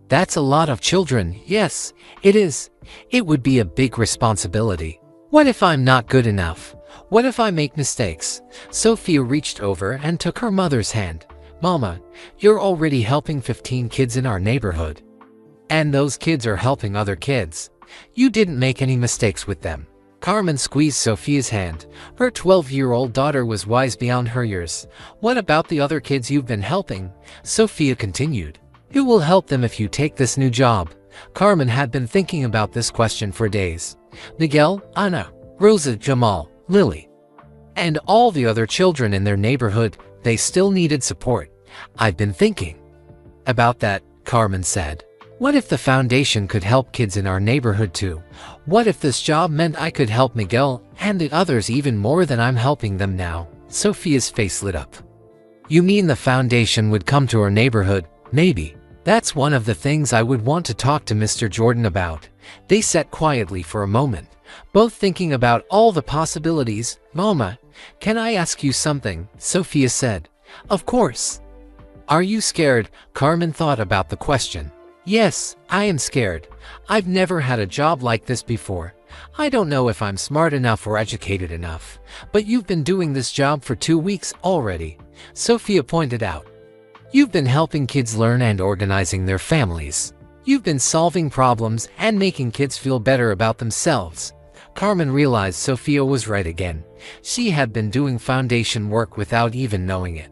That's a lot of children. Yes, it is. It would be a big responsibility. What if I'm not good enough? What if I make mistakes? Sophia reached over and took her mother's hand. Mama, you're already helping 15 kids in our neighborhood. And those kids are helping other kids. You didn't make any mistakes with them. Carmen squeezed Sophia's hand. Her 12-year-old daughter was wise beyond her years. What about the other kids you've been helping? Sophia continued. You will help them if you take this new job. Carmen had been thinking about this question for days. Miguel, Anna, Rosa, Jamal, Lily, and all the other children in their neighborhood, they still needed support. I've been thinking about that, Carmen said. What if the foundation could help kids in our neighborhood too? What if this job meant I could help Miguel and the others even more than I'm helping them now? Sophia's face lit up. You mean the foundation would come to our neighborhood? Maybe. That's one of the things I would want to talk to Mr. Jordan about. They sat quietly for a moment, both thinking about all the possibilities. Mama, can I ask you something? Sophia said. Of course. Are you scared? Carmen thought about the question. Yes, I am scared. I've never had a job like this before. I don't know if I'm smart enough or educated enough. But you've been doing this job for 2 weeks already, Sophia pointed out. You've been helping kids learn and organizing their families. You've been solving problems and making kids feel better about themselves. Carmen realized Sophia was right again. She had been doing foundation work without even knowing it.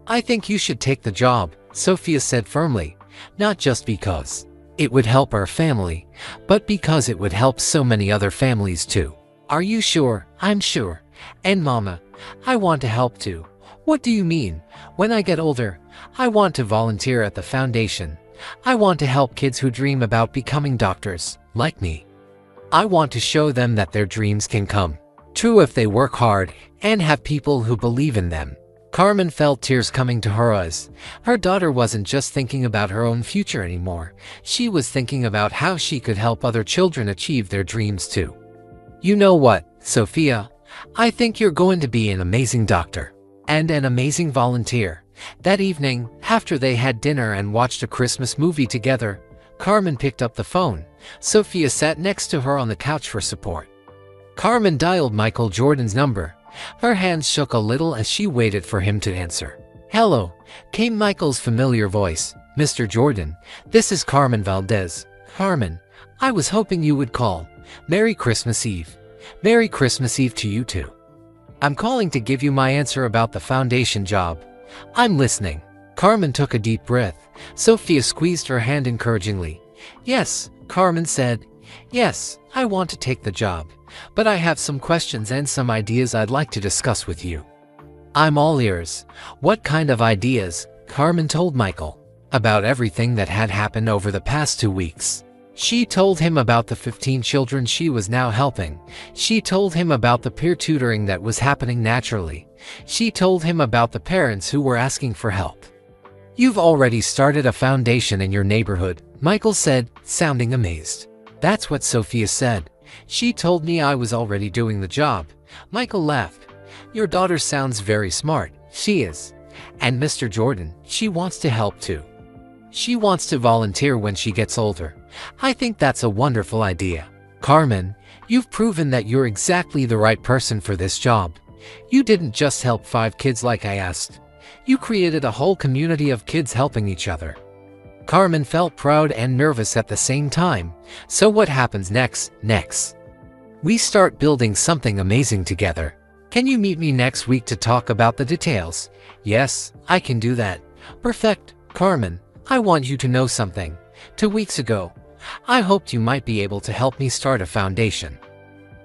I think you should take the job, Sophia said firmly. Not just because it would help our family, but because it would help so many other families too. Are you sure? I'm sure. And Mama, I want to help too. What do you mean? When I get older, I want to volunteer at the foundation. I want to help kids who dream about becoming doctors, like me. I want to show them that their dreams can come true if they work hard and have people who believe in them. Carmen felt tears coming to her eyes. Her daughter wasn't just thinking about her own future anymore. She was thinking about how she could help other children achieve their dreams too. You know what, Sophia? I think you're going to be an amazing doctor and an amazing volunteer. That evening, after they had dinner and watched a Christmas movie together, Carmen picked up the phone. Sophia sat next to her on the couch for support. Carmen dialed Michael Jordan's number. Her hands shook a little as she waited for him to answer. Hello, came Michael's familiar voice. Mr. Jordan, this is Carmen Valdez. Carmen, I was hoping you would call. Merry Christmas Eve. Merry Christmas Eve to you too. I'm calling to give you my answer about the foundation job. I'm listening. Carmen took a deep breath. Sophia squeezed her hand encouragingly. Yes, Carmen said. Yes, I want to take the job, but I have some questions and some ideas I'd like to discuss with you. I'm all ears. What kind of ideas? Carmen told Michael about everything that had happened over the past 2 weeks. She told him about the 15 children she was now helping. She told him about the peer tutoring that was happening naturally. She told him about the parents who were asking for help. You've already started a foundation in your neighborhood, Michael said, sounding amazed. That's what Sophia said. She told me I was already doing the job. Michael laughed. Your daughter sounds very smart. She is. And Mr. Jordan, she wants to help too. She wants to volunteer when she gets older. I think that's a wonderful idea. Carmen, you've proven that you're exactly the right person for this job. You didn't just help 5 kids like I asked. You created a whole community of kids helping each other. Carmen felt proud and nervous at the same time. So what happens next? We start building something amazing together. Can you meet me next week to talk about the details? Yes, I can do that. Perfect. Carmen, I want you to know something. 2 weeks ago, I hoped you might be able to help me start a foundation.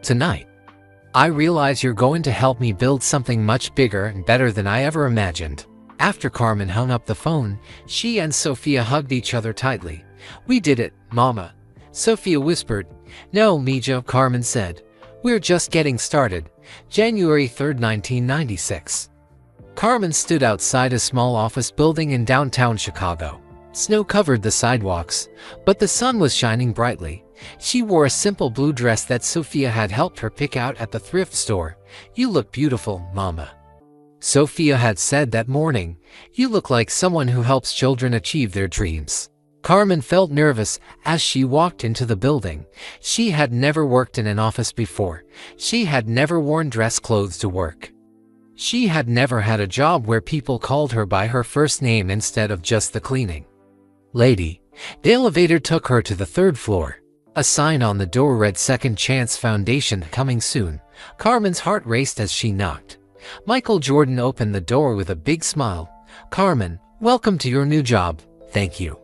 Tonight, I realize you're going to help me build something much bigger and better than I ever imagined. After Carmen hung up the phone, she and Sophia hugged each other tightly. We did it, Mama, Sophia whispered. No, Mija, Carmen said. We're just getting started. January 3rd, 1996. Carmen stood outside a small office building in downtown Chicago. Snow covered the sidewalks, but the sun was shining brightly. She wore a simple blue dress that Sophia had helped her pick out at the thrift store. You look beautiful, Mama, Sophia had said that morning. You look like someone who helps children achieve their dreams. Carmen felt nervous as she walked into the building. She had never worked in an office before. She had never worn dress clothes to work. She had never had a job where people called her by her first name instead of just the cleaning lady. The elevator took her to the 3rd floor. A sign on the door read Second Chance Foundation coming soon. Carmen's heart raced as she knocked. Michael Jordan opened the door with a big smile. Carmen, welcome to your new job. Thank you.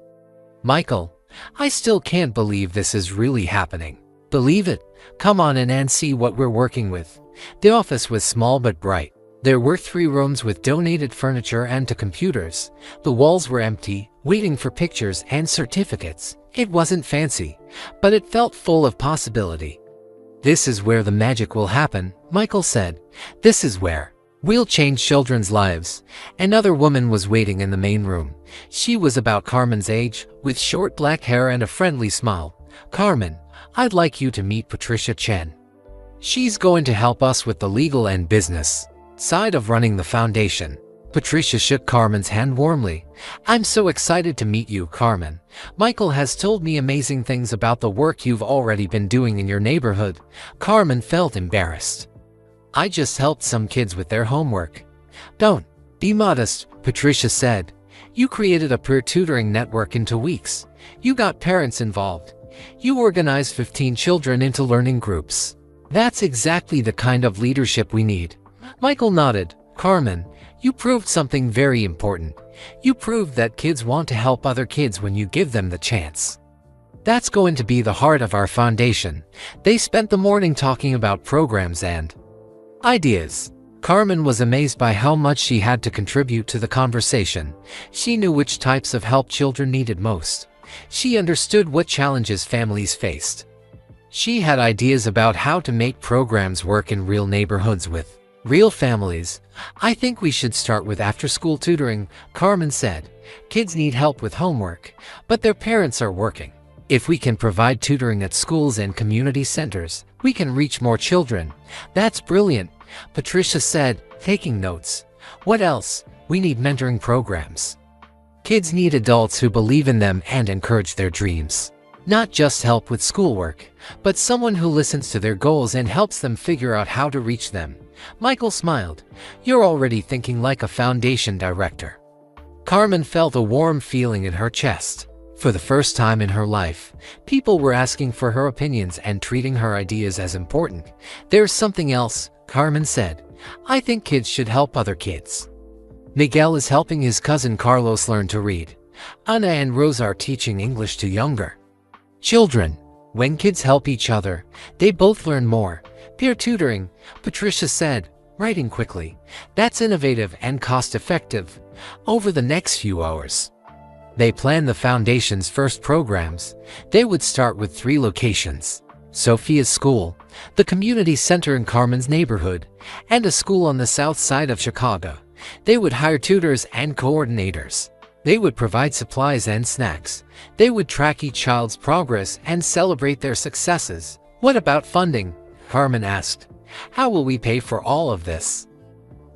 Michael, I still can't believe this is really happening. Believe it? Come on in and see what we're working with. The office was small but bright. There were 3 rooms with donated furniture and 2 computers. The walls were empty, waiting for pictures and certificates. It wasn't fancy, but it felt full of possibility. This is where the magic will happen, Michael said. This is where we'll change children's lives. Another woman was waiting in the main room. She was about Carmen's age, with short black hair and a friendly smile. Carmen, I'd like you to meet Patricia Chen. She's going to help us with the legal and business side of running the foundation. Patricia shook Carmen's hand warmly. I'm so excited to meet you, Carmen. Michael has told me amazing things about the work you've already been doing in your neighborhood. Carmen felt embarrassed. I just helped some kids with their homework. Don't be modest, Patricia said. You created a peer tutoring network in 2 weeks. You got parents involved. You organized 15 children into learning groups. That's exactly the kind of leadership we need. Michael nodded. Carmen, you proved something very important. You proved that kids want to help other kids when you give them the chance. That's going to be the heart of our foundation. They spent the morning talking about programs and ideas. Carmen was amazed by how much she had to contribute to the conversation. She knew which types of help children needed most. She understood what challenges families faced. She had ideas about how to make programs work in real neighborhoods with real families. I think we should start with after-school tutoring, Carmen said. Kids need help with homework, but their parents are working. If we can provide tutoring at schools and community centers, we can reach more children. That's brilliant, Patricia said, taking notes. What else? We need mentoring programs. Kids need adults who believe in them and encourage their dreams. Not just help with schoolwork, but someone who listens to their goals and helps them figure out how to reach them. Michael smiled. You're already thinking like a foundation director. Carmen felt a warm feeling in her chest. For the first time in her life, people were asking for her opinions and treating her ideas as important. There's something else, Carmen said. I think kids should help other kids. Miguel is helping his cousin Carlos learn to read. Ana and Rose are teaching English to younger children. When kids help each other, they both learn more. Peer tutoring, Patricia said, writing quickly. That's innovative and cost-effective. Over the next few hours, they planned the foundation's first programs. They would start with 3 locations: Sophia's school, the community center in Carmen's neighborhood, and a school on the south side of Chicago. They would hire tutors and coordinators. They would provide supplies and snacks. They would track each child's progress and celebrate their successes. What about funding? Carmen asked. How will we pay for all of this?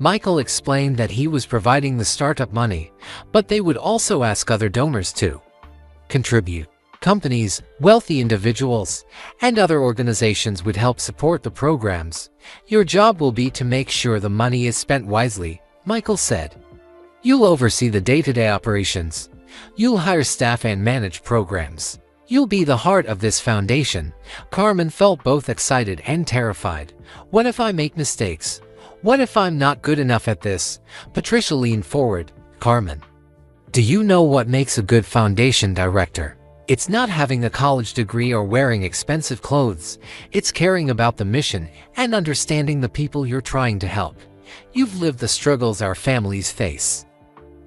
Michael explained that he was providing the startup money, but they would also ask other donors to contribute. Companies, wealthy individuals, and other organizations would help support the programs. Your job will be to make sure the money is spent wisely, Michael said. You'll oversee the day-to-day operations. You'll hire staff and manage programs. You'll be the heart of this foundation. Carmen felt both excited and terrified. What if I make mistakes? What if I'm not good enough at this? Patricia leaned forward. Carmen, do you know what makes a good foundation director? It's not having a college degree or wearing expensive clothes. It's caring about the mission and understanding the people you're trying to help. You've lived the struggles our families face.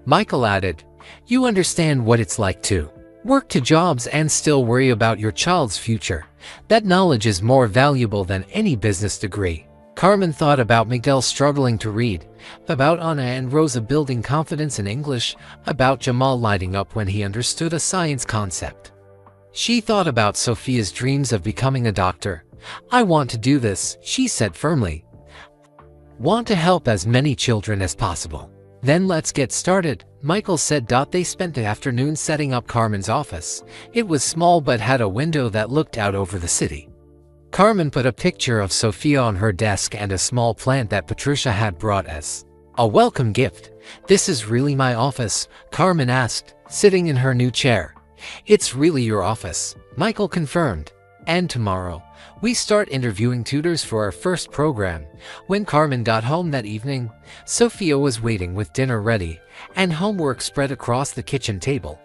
Michael added, you understand what it's like to work 2 jobs and still worry about your child's future. That knowledge is more valuable than any business degree. Carmen thought about Miguel struggling to read, about Anna and Rosa building confidence in English, about Jamal lighting up when he understood a science concept. She thought about Sophia's dreams of becoming a doctor. I want to do this, she said firmly. Want to help as many children as possible. Then let's get started, Michael said. They spent the afternoon setting up Carmen's office. It was small but had a window that looked out over the city. Carmen put a picture of Sophia on her desk and a small plant that Patricia had brought as a welcome gift. This is really my office, Carmen asked, sitting in her new chair. It's really your office, Michael confirmed. And tomorrow, we start interviewing tutors for our first program. When Carmen got home that evening, Sophia was waiting with dinner ready and homework spread across the kitchen table.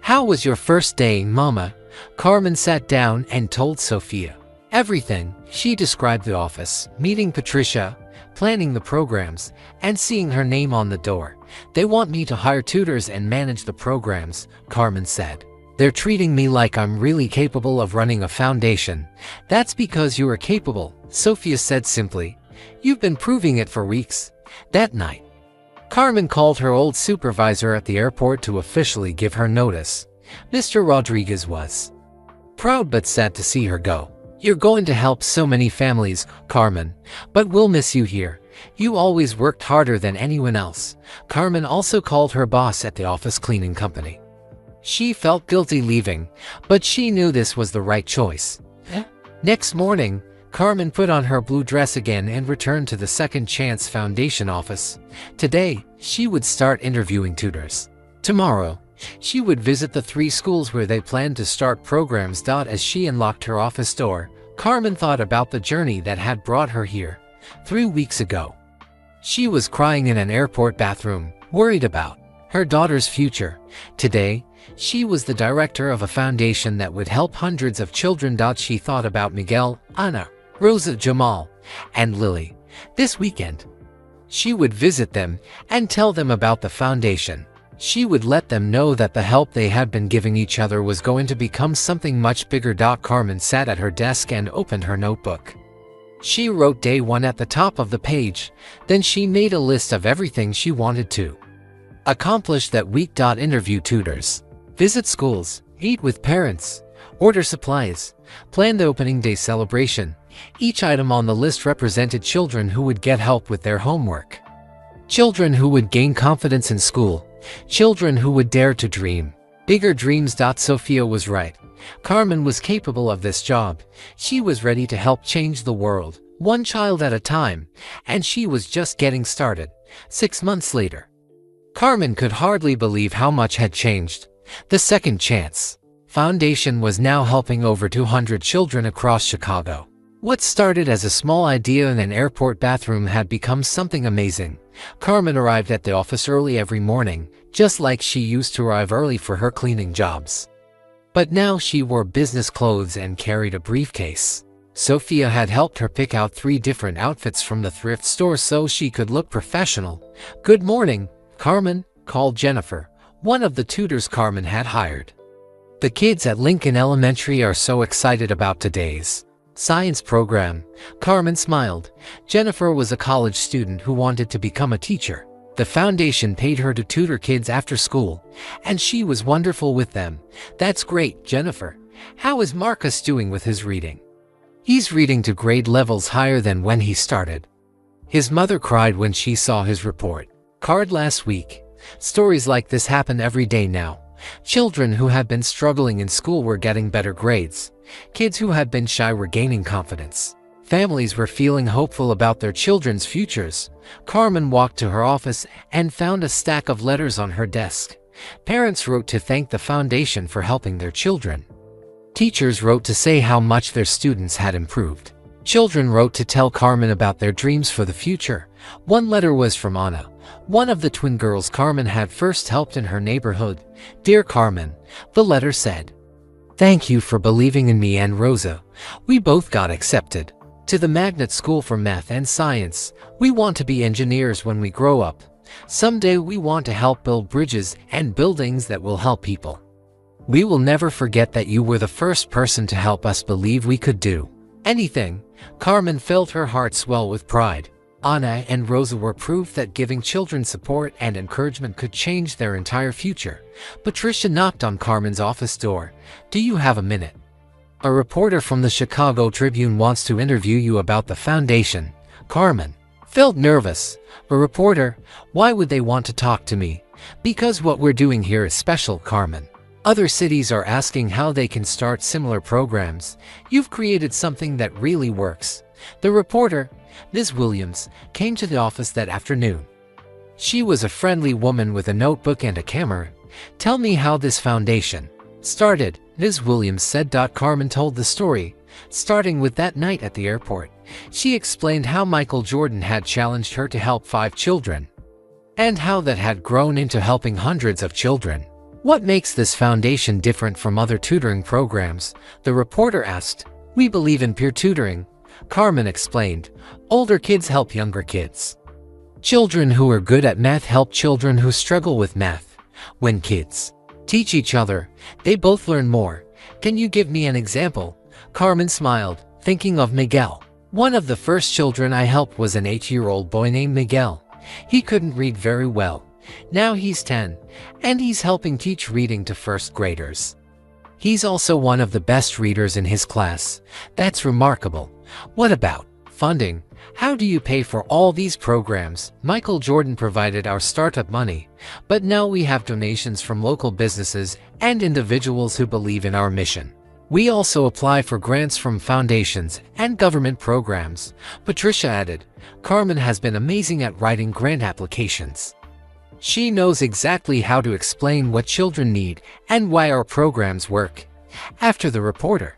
How was your first day, Mama? Carmen sat down and told Sophia everything. She described the office, meeting Patricia, planning the programs, and seeing her name on the door. They want me to hire tutors and manage the programs, Carmen said. They're treating me like I'm really capable of running a foundation. That's because you are capable, Sophia said simply. You've been proving it for weeks. That night, Carmen called her old supervisor at the airport to officially give her notice. Mr. Rodriguez was proud but sad to see her go. You're going to help so many families, Carmen, but we'll miss you here. You always worked harder than anyone else. Carmen also called her boss at the office cleaning company. She felt guilty leaving, but she knew this was the right choice. Next morning, Carmen put on her blue dress again and returned to the Second Chance Foundation office. Today, she would start interviewing tutors. Tomorrow, she would visit the 3 schools where they planned to start programs. As she unlocked her office door, Carmen thought about the journey that had brought her here 3 weeks ago. She was crying in an airport bathroom, worried about her daughter's future. Today, she was the director of a foundation that would help hundreds of children. She thought about Miguel, Anna, Rosa, Jamal, and Lily. This weekend, she would visit them and tell them about the foundation. She would let them know that the help they had been giving each other was going to become something much bigger. Carmen sat at her desk and opened her notebook. She wrote day 1 at the top of the page. Then she made a list of everything she wanted to accomplish that week. Interview tutors, visit schools, eat with parents, order supplies, plan the opening day celebration. Each item on the list represented children who would get help with their homework, children who would gain confidence in school, children who would dare to dream bigger dreams. Sophia was right. Carmen was capable of this job. She was ready to help change the world, 1 child at a time, and she was just getting started. 6 months later, Carmen could hardly believe how much had changed. The Second Chance Foundation was now helping over 200 children across Chicago. What started as a small idea in an airport bathroom had become something amazing. Carmen arrived at the office early every morning, just like she used to arrive early for her cleaning jobs. But now she wore business clothes and carried a briefcase. Sophia had helped her pick out 3 different outfits from the thrift store so she could look professional. Good morning, Carmen, called Jennifer, one of the tutors Carmen had hired. The kids at Lincoln Elementary are so excited about today's science program. Carmen smiled. Jennifer was a college student who wanted to become a teacher. The foundation paid her to tutor kids after school, and she was wonderful with them. That's great, Jennifer. How is Marcus doing with his reading? He's reading to grade levels higher than when he started. His mother cried when she saw his report card last week. Stories like this happen every day now. Children who had been struggling in school were getting better grades. Kids who had been shy were gaining confidence. Families were feeling hopeful about their children's futures. Carmen walked to her office and found a stack of letters on her desk. Parents wrote to thank the foundation for helping their children. Teachers wrote to say how much their students had improved. Children wrote to tell Carmen about their dreams for the future. One letter was from Anna, one of the twin girls Carmen had first helped in her neighborhood. "Dear Carmen," the letter said, "thank you for believing in me and Rosa. We both got accepted to the magnet school for math and science. We want to be engineers when we grow up. Someday we want to help build bridges and buildings that will help people. We will never forget that you were the first person to help us believe we could do anything." Carmen felt her heart swell with pride. Anna and Rosa were proof that giving children support and encouragement could change their entire future. Patricia knocked on Carmen's office door. "Do you have a minute? A reporter from the Chicago Tribune wants to interview you about the foundation." Carmen felt nervous. "A reporter? Why would they want to talk to me?" "Because what we're doing here is special, Carmen. Other cities are asking how they can start similar programs. You've created something that really works." The reporter, Ms. Williams, came to the office that afternoon. She was a friendly woman with a notebook and a camera. "Tell me how this foundation started," Ms. Williams said. Carmen told the story, starting with that night at the airport. She explained how Michael Jordan had challenged her to help 5 children, and how that had grown into helping hundreds of children. "What makes this foundation different from other tutoring programs?" the reporter asked. "We believe in peer tutoring," Carmen explained. "Older kids help younger kids. Children who are good at math help children who struggle with math. When kids teach each other, they both learn more." "Can you give me an example?" Carmen smiled, thinking of Miguel. "One of the first children I helped was an 8-year-old boy named Miguel. He couldn't read very well. Now he's 10, and he's helping teach reading to first graders. He's also one of the best readers in his class. That's remarkable." "What about funding? How do you pay for all these programs?" "Michael Jordan provided our startup money, but now we have donations from local businesses and individuals who believe in our mission. We also apply for grants from foundations and government programs," Patricia added. "Carmen has been amazing at writing grant applications. She knows exactly how to explain what children need and why our programs work." After the reporter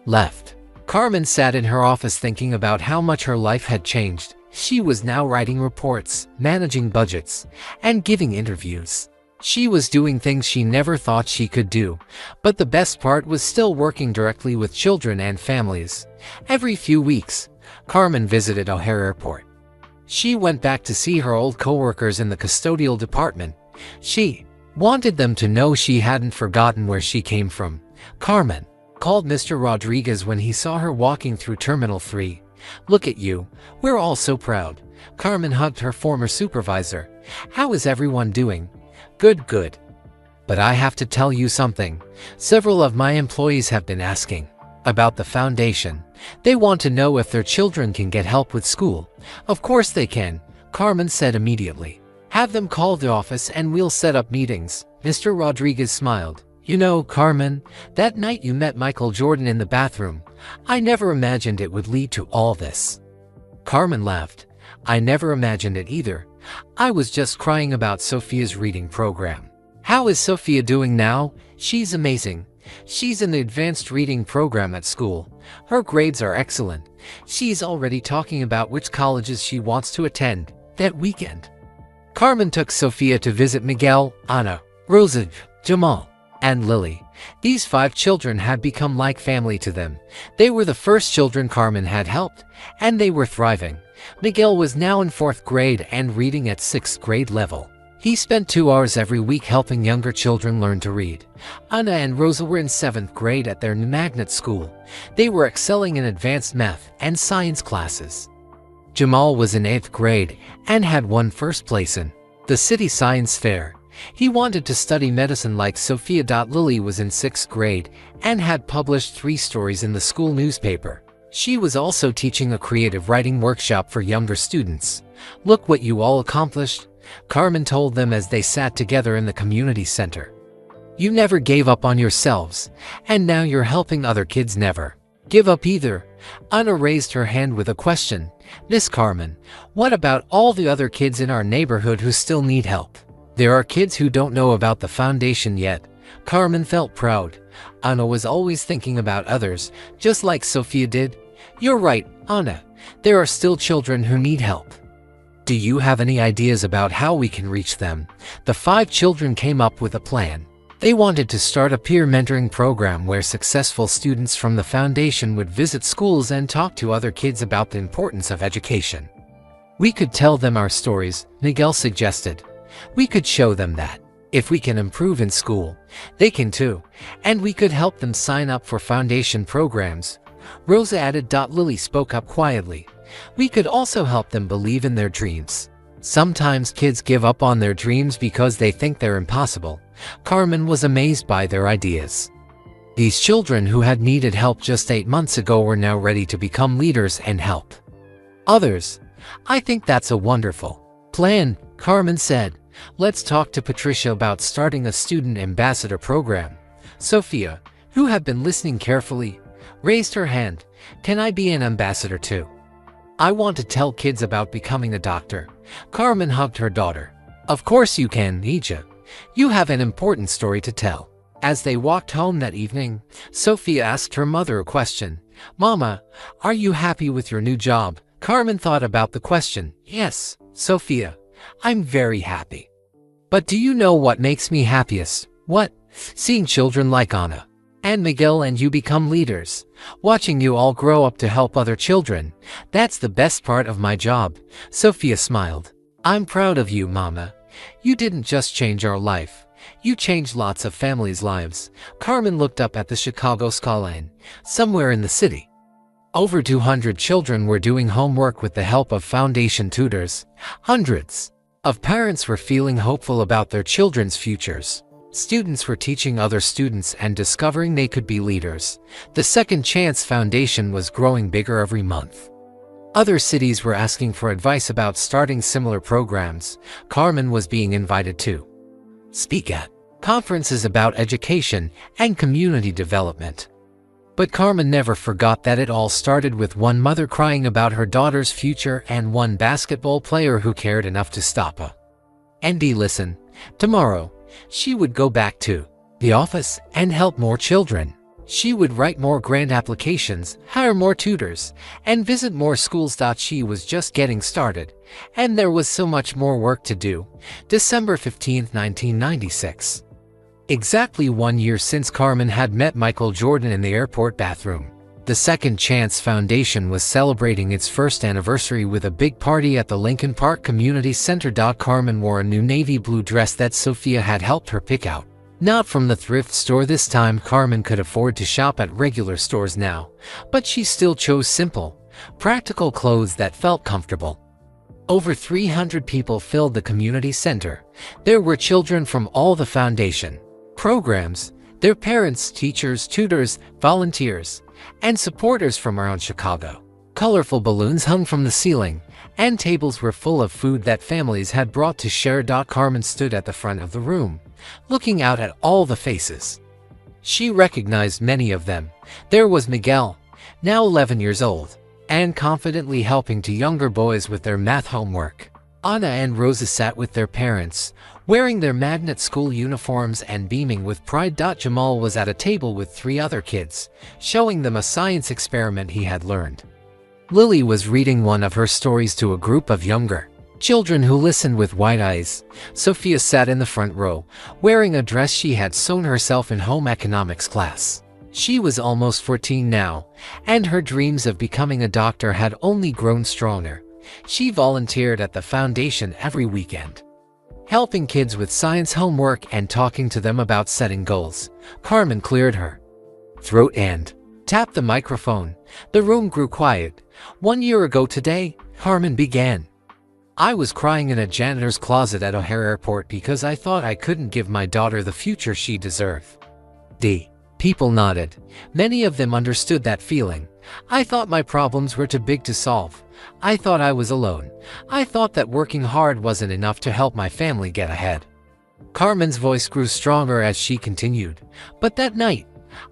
left, Carmen sat in her office thinking about how much her life had changed. She was now writing reports, managing budgets, and giving interviews. She was doing things she never thought she could do, but the best part was still working directly with children and families. Every few weeks, Carmen visited O'Hare Airport. She went back to see her old coworkers in the custodial department. She wanted them to know she hadn't forgotten where she came from. Carmen called Mr. Rodriguez when he saw her walking through Terminal 3. "Look at you. We're all so proud." Carmen hugged her former supervisor. "How is everyone doing?" "Good, good. But I have to tell you something. Several of my employees have been asking about the foundation. They want to know if their children can get help with school." "Of course they can," Carmen said immediately. "Have them call the office and we'll set up meetings." Mr. Rodriguez smiled. "You know, Carmen, that night you met Michael Jordan in the bathroom, I never imagined it would lead to all this." Carmen laughed. "I never imagined it either. I was just crying about Sophia's reading program." "How is Sophia doing now?" "She's amazing. She's in the advanced reading program at school. Her grades are excellent. She's already talking about which colleges she wants to attend that weekend." Carmen took Sophia to visit Miguel, Anna, Rosa, Jamal, and Lily. These 5 children had become like family to them. They were the first children Carmen had helped, and they were thriving. Miguel was now in 4th grade and reading at 6th grade level. He spent 2 hours every week helping younger children learn to read. Anna and Rosa were in 7th grade at their magnet school. They were excelling in advanced math and science classes. Jamal was in 8th grade and had won first place in the city science fair. He wanted to study medicine like Sophia. Lily was in 6th grade and had published 3 stories in the school newspaper. She was also teaching a creative writing workshop for younger students. "Look what you all accomplished," Carmen told them as they sat together in the community center. "You never gave up on yourselves, and now you're helping other kids never give up either." Anna raised her hand with a question. "Miss Carmen, what about all the other kids in our neighborhood who still need help?" "There are kids who don't know about the foundation yet." Carmen felt proud. Anna was always thinking about others, just like Sophia did. "You're right, Anna. There are still children who need help. Do you have any ideas about how we can reach them?" The 5 children came up with a plan. They wanted to start a peer mentoring program where successful students from the foundation would visit schools and talk to other kids about the importance of education. "We could tell them our stories," Miguel suggested. "We could show them that if we can improve in school, they can too, and we could help them sign up for foundation programs." Rosa added. Lily spoke up quietly. "We could also help them believe in their dreams. Sometimes kids give up on their dreams because they think they're impossible." Carmen was amazed by their ideas. These children who had needed help just 8 months ago were now ready to become leaders and help others. "I think that's a wonderful plan," Carmen said. "Let's talk to Patricia about starting a student ambassador program." Sophia, who had been listening carefully, raised her hand. "Can I be an ambassador too? I want to tell kids about becoming a doctor." Carmen hugged her daughter. "Of course you can, Ija. You have an important story to tell." As they walked home that evening, Sophia asked her mother a question. "Mama, are you happy with your new job?" Carmen thought about the question. "Yes, Sophia, I'm very happy. But do you know what makes me happiest?" "What?" "Seeing children like Anna and Miguel and you become leaders. Watching you all grow up to help other children. That's the best part of my job." Sophia smiled. "I'm proud of you, Mama. You didn't just change our life. You changed lots of families' lives." Carmen looked up at the Chicago skyline. Somewhere in the city, over 200 children were doing homework with the help of foundation tutors. Hundreds of parents were feeling hopeful about their children's futures. Students were teaching other students and discovering they could be leaders. The Second Chance Foundation was growing bigger every month. Other cities were asking for advice about starting similar programs. Carmen was being invited to speak at conferences about education and community development. But Carmen never forgot that it all started with one mother crying about her daughter's future and one basketball player who cared enough to stop her. "Andy, listen. Tomorrow, she would go back to the office and help more children. She would write more grant applications, hire more tutors, and visit more schools." She was just getting started, and there was so much more work to do. December 15, 1996. Exactly 1 year since Carmen had met Michael Jordan in the airport bathroom. The Second Chance Foundation was celebrating its first anniversary with a big party at the Lincoln Park Community Center. Carmen wore a new navy blue dress that Sophia had helped her pick out. Not from the thrift store this time. Carmen could afford to shop at regular stores now, but she still chose simple, practical clothes that felt comfortable. Over 300 people filled the community center. There were children from all the foundation programs, their parents, teachers, tutors, volunteers, and supporters from around Chicago. Colorful balloons hung from the ceiling, and tables were full of food that families had brought to share. Carmen stood at the front of the room, looking out at all the faces. She recognized many of them. There was Miguel, now 11 years old, and confidently helping to younger boys with their math homework. Anna and Rosa sat with their parents, wearing their magnet school uniforms and beaming with pride. Jamal was at a table with 3 other kids, showing them a science experiment he had learned. Lily was reading one of her stories to a group of younger children who listened with wide eyes. Sophia sat in the front row, wearing a dress she had sewn herself in home economics class. She was almost 14 now, and her dreams of becoming a doctor had only grown stronger. She volunteered at the foundation every weekend, helping kids with science homework and talking to them about setting goals. Carmen cleared her throat and tapped the microphone. The room grew quiet. 1 year ago today, Carmen began. "I was crying in a janitor's closet at O'Hare Airport because I thought I couldn't give my daughter the future she deserved. The People nodded. Many of them understood that feeling. I thought my problems were too big to solve. I thought I was alone. I thought that working hard wasn't enough to help my family get ahead. Carmen's voice grew stronger as she continued. But that night,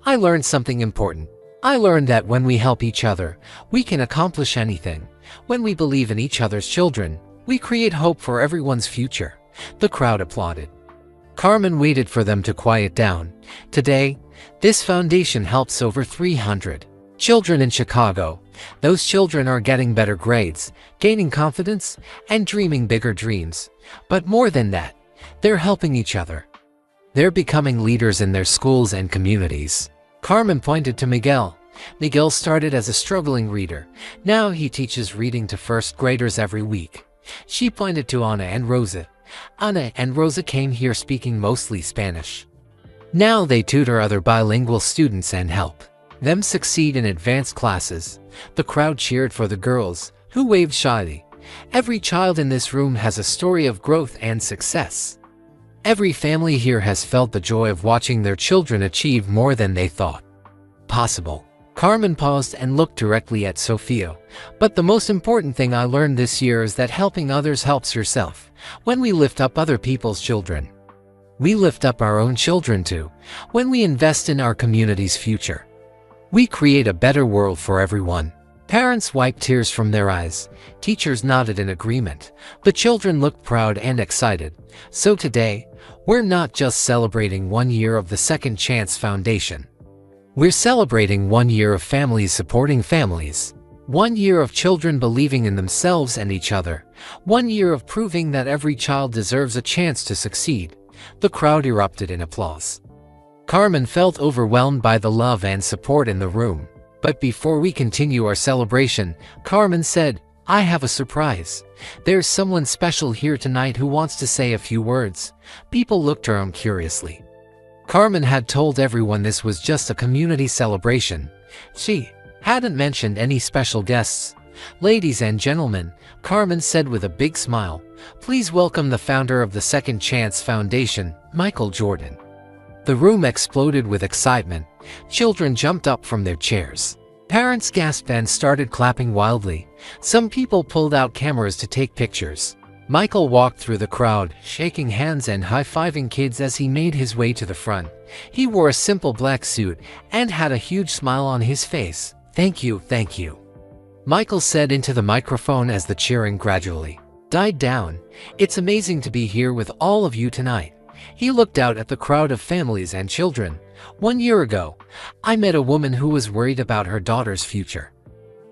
I learned something important. I learned that when we help each other, we can accomplish anything. When we believe in each other's children, we create hope for everyone's future. The crowd applauded. Carmen waited for them to quiet down. Today, this foundation helps over 300 children in Chicago. Those children are getting better grades, gaining confidence, and dreaming bigger dreams. But more than that, they're helping each other. They're becoming leaders in their schools and communities. Carmen pointed to Miguel. Miguel started as a struggling reader. Now he teaches reading to first graders every week. She pointed to Ana and Rosa. Ana and Rosa came here speaking mostly Spanish. Now they tutor other bilingual students and help them succeed in advanced classes. The crowd cheered for the girls, who waved shyly. Every child in this room has a story of growth and success. Every family here has felt the joy of watching their children achieve more than they thought possible. Carmen paused and looked directly at Sofia. But the most important thing I learned this year is that helping others helps yourself. When we lift up other people's children, we lift up our own children too. When we invest in our community's future, we create a better world for everyone. Parents wiped tears from their eyes. Teachers nodded in agreement. The children looked proud and excited. So today, we're not just celebrating 1 year of the Second Chance Foundation. We're celebrating 1 year of families supporting families. 1 year of children believing in themselves and each other. 1 year of proving that every child deserves a chance to succeed. The crowd erupted in applause. Carmen felt overwhelmed by the love and support in the room. But before we continue our celebration, Carmen said, I have a surprise. There's someone special here tonight who wants to say a few words. People looked around curiously. Carmen had told everyone this was just a community celebration. She hadn't mentioned any special guests. Ladies and gentlemen, Carmen said with a big smile, please welcome the founder of the Second Chance Foundation, Michael Jordan. The room exploded with excitement. Children jumped up from their chairs. Parents gasped and started clapping wildly. Some people pulled out cameras to take pictures. Michael walked through the crowd, shaking hands and high-fiving kids as he made his way to the front. He wore a simple black suit and had a huge smile on his face. Thank you, thank you, Michael said into the microphone as the cheering gradually died down. It's amazing to be here with all of you tonight. He looked out at the crowd of families and children. 1 year ago, I met a woman who was worried about her daughter's future.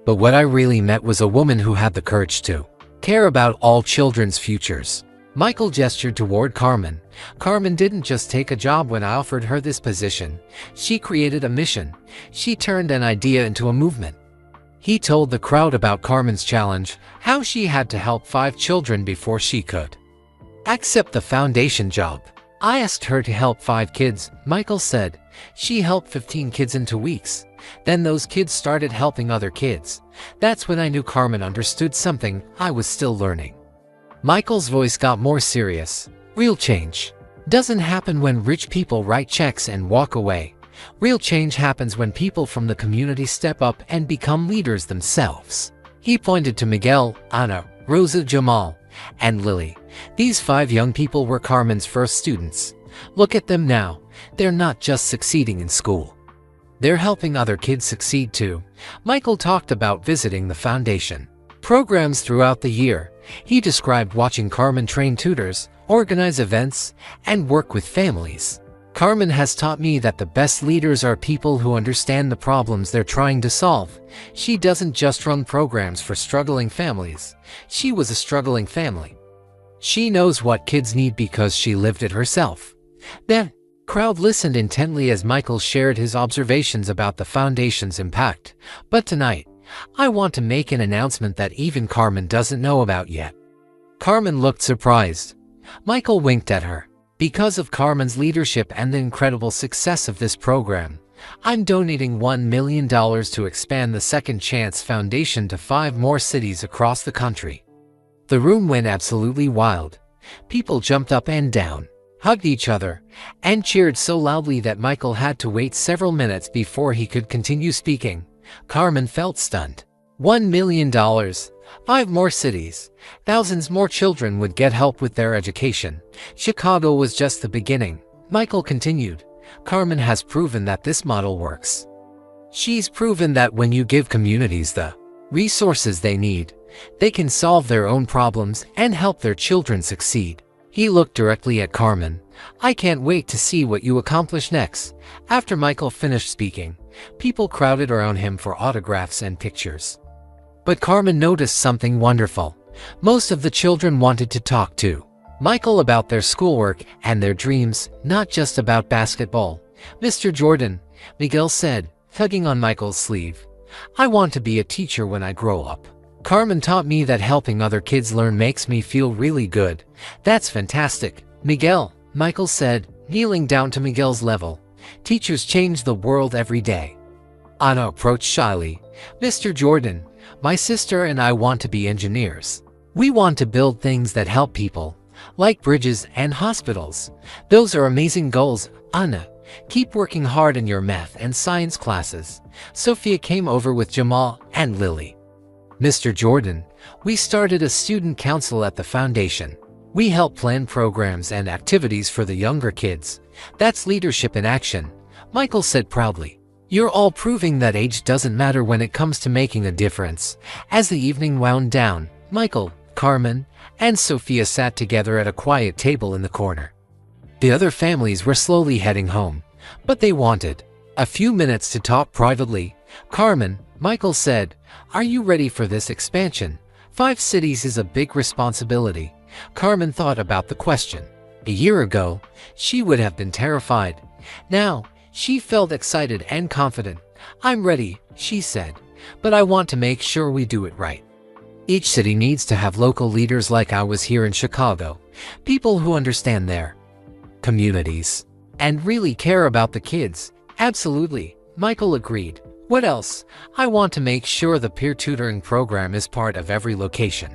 But what I really met was a woman who had the courage to care about all children's futures. Michael gestured toward Carmen. Carmen didn't just take a job when I offered her this position. She created a mission. She turned an idea into a movement. He told the crowd about Carmen's challenge, how she had to help 5 children before she could accept the foundation job. I asked her to help 5 kids, Michael said. She helped 15 kids in 2 weeks. Then those kids started helping other kids. That's when I knew Carmen understood something I was still learning. Michael's voice got more serious. Real change doesn't happen when rich people write checks and walk away. Real change happens when people from the community step up and become leaders themselves. He pointed to Miguel, Ana, Rosa, Jamal, and Lily. These 5 young people were Carmen's first students. Look at them now. They're not just succeeding in school. They're helping other kids succeed too. Michael talked about visiting the foundation programs throughout the year. He described watching Carmen train tutors, organize events, and work with families. Carmen has taught me that the best leaders are people who understand the problems they're trying to solve. She doesn't just run programs for struggling families. She was a struggling family. She knows what kids need because she lived it herself. The crowd listened intently as Michael shared his observations about the foundation's impact. But tonight, I want to make an announcement that even Carmen doesn't know about yet. Carmen looked surprised. Michael winked at her. Because of Carmen's leadership and the incredible success of this program, I'm donating $1 million to expand the Second Chance Foundation to 5 more cities across the country. The room went absolutely wild. People jumped up and down. hugged each other, and cheered so loudly that Michael had to wait several minutes before he could continue speaking. Carmen felt stunned. $1 million, 5 more cities, thousands more children would get help with their education. Chicago was just the beginning. Michael continued. Carmen has proven that this model works. She's proven that when you give communities the resources they need, they can solve their own problems and help their children succeed. He looked directly at Carmen. I can't wait to see what you accomplish next. After Michael finished speaking, people crowded around him for autographs and pictures. But Carmen noticed something wonderful. Most of the children wanted to talk to Michael about their schoolwork and their dreams, not just about basketball. Mr. Jordan, Miguel said, tugging on Michael's sleeve. I want to be a teacher when I grow up. Carmen taught me that helping other kids learn makes me feel really good. That's fantastic, Miguel, Michael said, kneeling down to Miguel's level. Teachers change the world every day. Anna approached shyly. Mr. Jordan, my sister and I want to be engineers. We want to build things that help people, like bridges and hospitals. Those are amazing goals, Anna. Keep working hard in your math and science classes. Sophia came over with Jamal and Lily. Mr. Jordan, we started a student council at the foundation. We help plan programs and activities for the younger kids. That's leadership in action, Michael said proudly. You're all proving that age doesn't matter when it comes to making a difference. As the evening wound down, Michael, Carmen, and Sophia sat together at a quiet table in the corner. The other families were slowly heading home, but they wanted a few minutes to talk privately. Carmen, Michael said, are you ready for this expansion? 5 cities is a big responsibility. Carmen thought about the question. A year ago, she would have been terrified. Now, she felt excited and confident. I'm ready, she said, but I want to make sure we do it right. Each city needs to have local leaders like I was here in Chicago, people who understand their communities and really care about the kids. Absolutely, Michael agreed. What else? I want to make sure the peer tutoring program is part of every location.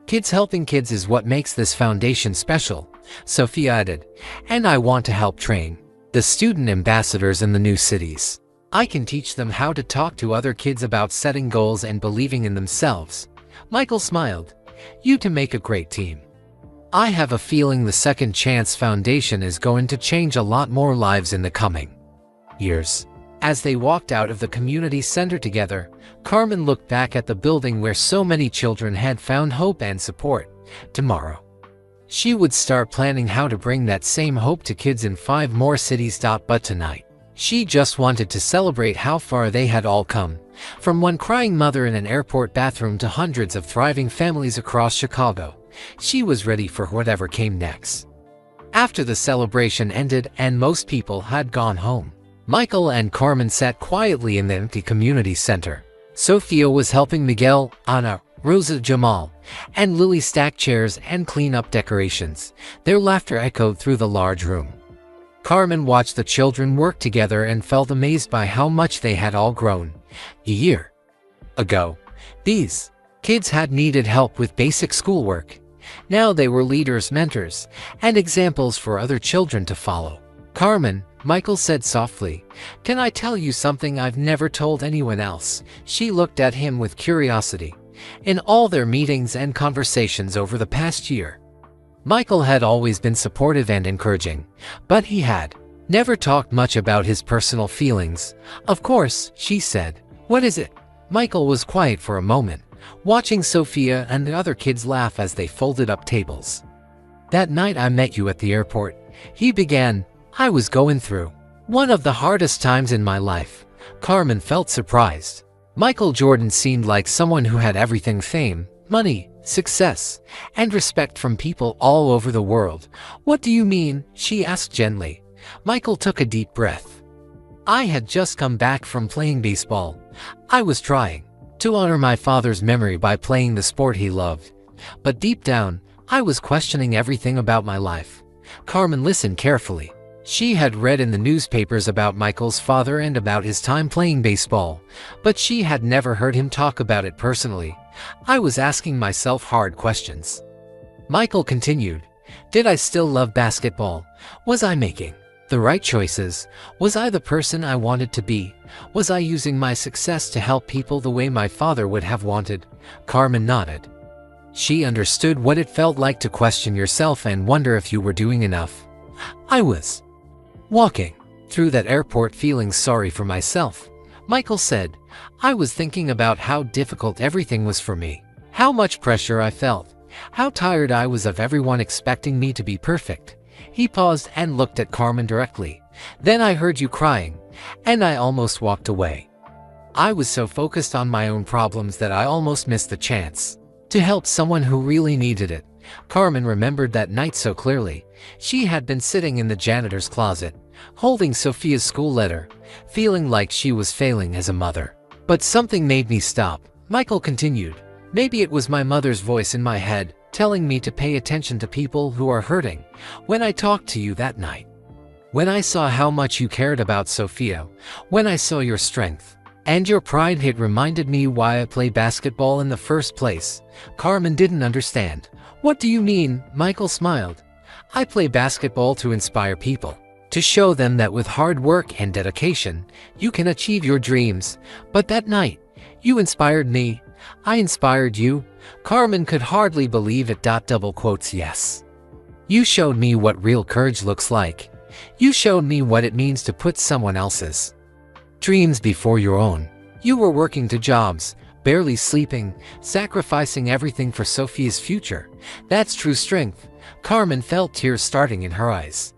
Kids helping kids is what makes this foundation special, Sophia added, and I want to help train the student ambassadors in the new cities. I can teach them how to talk to other kids about setting goals and believing in themselves. Michael smiled. You two make a great team. I have a feeling the Second Chance Foundation is going to change a lot more lives in the coming years. As they walked out of the community center together, Carmen looked back at the building where so many children had found hope and support. Tomorrow, she would start planning how to bring that same hope to kids in 5 more cities. But tonight, she just wanted to celebrate how far they had all come. From one crying mother in an airport bathroom to hundreds of thriving families across Chicago, she was ready for whatever came next. After the celebration ended and most people had gone home, Michael and Carmen sat quietly in the empty community center. Sophia was helping Miguel, Anna, Rosa, Jamal, and Lily stack chairs and clean up decorations. Their laughter echoed through the large room. Carmen watched the children work together and felt amazed by how much they had all grown. A year ago, these kids had needed help with basic schoolwork. Now they were leaders, mentors, and examples for other children to follow. Carmen, Michael said softly, can I tell you something I've never told anyone else? She looked at him with curiosity. In all their meetings and conversations over the past year, Michael had always been supportive and encouraging, but he had never talked much about his personal feelings. Of course, she said. What is it? Michael was quiet for a moment, watching Sophia and the other kids laugh as they folded up tables. That night I met you at the airport, he began. I was going through one of the hardest times in my life. Carmen felt surprised. Michael Jordan seemed like someone who had everything: fame, money, success, and respect from people all over the world. What do you mean? She asked gently. Michael took a deep breath. I had just come back from playing baseball. I was trying to honor my father's memory by playing the sport he loved. But deep down, I was questioning everything about my life. Carmen listened carefully. She had read in the newspapers about Michael's father and about his time playing baseball, but she had never heard him talk about it personally. I was asking myself hard questions. Michael continued. Did I still love basketball? Was I making the right choices? Was I the person I wanted to be? Was I using my success to help people the way my father would have wanted? Carmen nodded. She understood what it felt like to question yourself and wonder if you were doing enough. I was walking through that airport feeling sorry for myself. Michael said, I was thinking about how difficult everything was for me, how much pressure I felt, how tired I was of everyone expecting me to be perfect. He paused and looked at Carmen directly. Then I heard you crying, and I almost walked away. I was so focused on my own problems that I almost missed the chance to help someone who really needed it. Carmen remembered that night so clearly. She had been sitting in the janitor's closet, holding Sophia's school letter, feeling like she was failing as a mother. But something made me stop. Michael continued. Maybe it was my mother's voice in my head, telling me to pay attention to people who are hurting. When I talked to you that night, when I saw how much you cared about Sophia, when I saw your strength and your pride, it reminded me why I play basketball in the first place. Carmen didn't understand. What do you mean? Michael smiled. I play basketball to inspire people, to show them that with hard work and dedication, you can achieve your dreams. But that night, you inspired me. I inspired you. Carmen could hardly believe it. Double quotes, yes. You showed me what real courage looks like. You showed me what it means to put someone else's dreams before your own. You were working 2 jobs, barely sleeping, sacrificing everything for Sophia's future. That's true strength. Carmen felt tears starting in her eyes.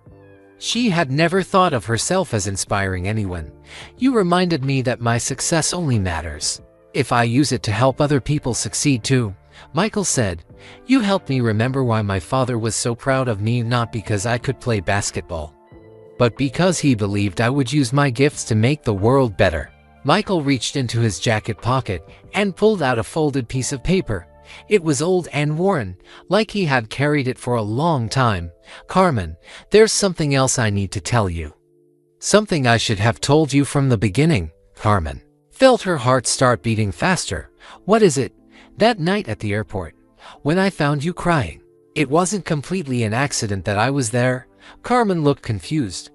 She had never thought of herself as inspiring anyone. You reminded me that my success only matters if I use it to help other people succeed too. Michael said, you helped me remember why my father was so proud of me, not because I could play basketball, but because he believed I would use my gifts to make the world better. Michael reached into his jacket pocket and pulled out a folded piece of paper. It was old and worn, like he had carried it for a long time. Carmen, there's something else I need to tell you. Something I should have told you from the beginning. Carmen felt her heart start beating faster. What is it? That night at the airport, when I found you crying, it wasn't completely an accident that I was there. Carmen looked confused.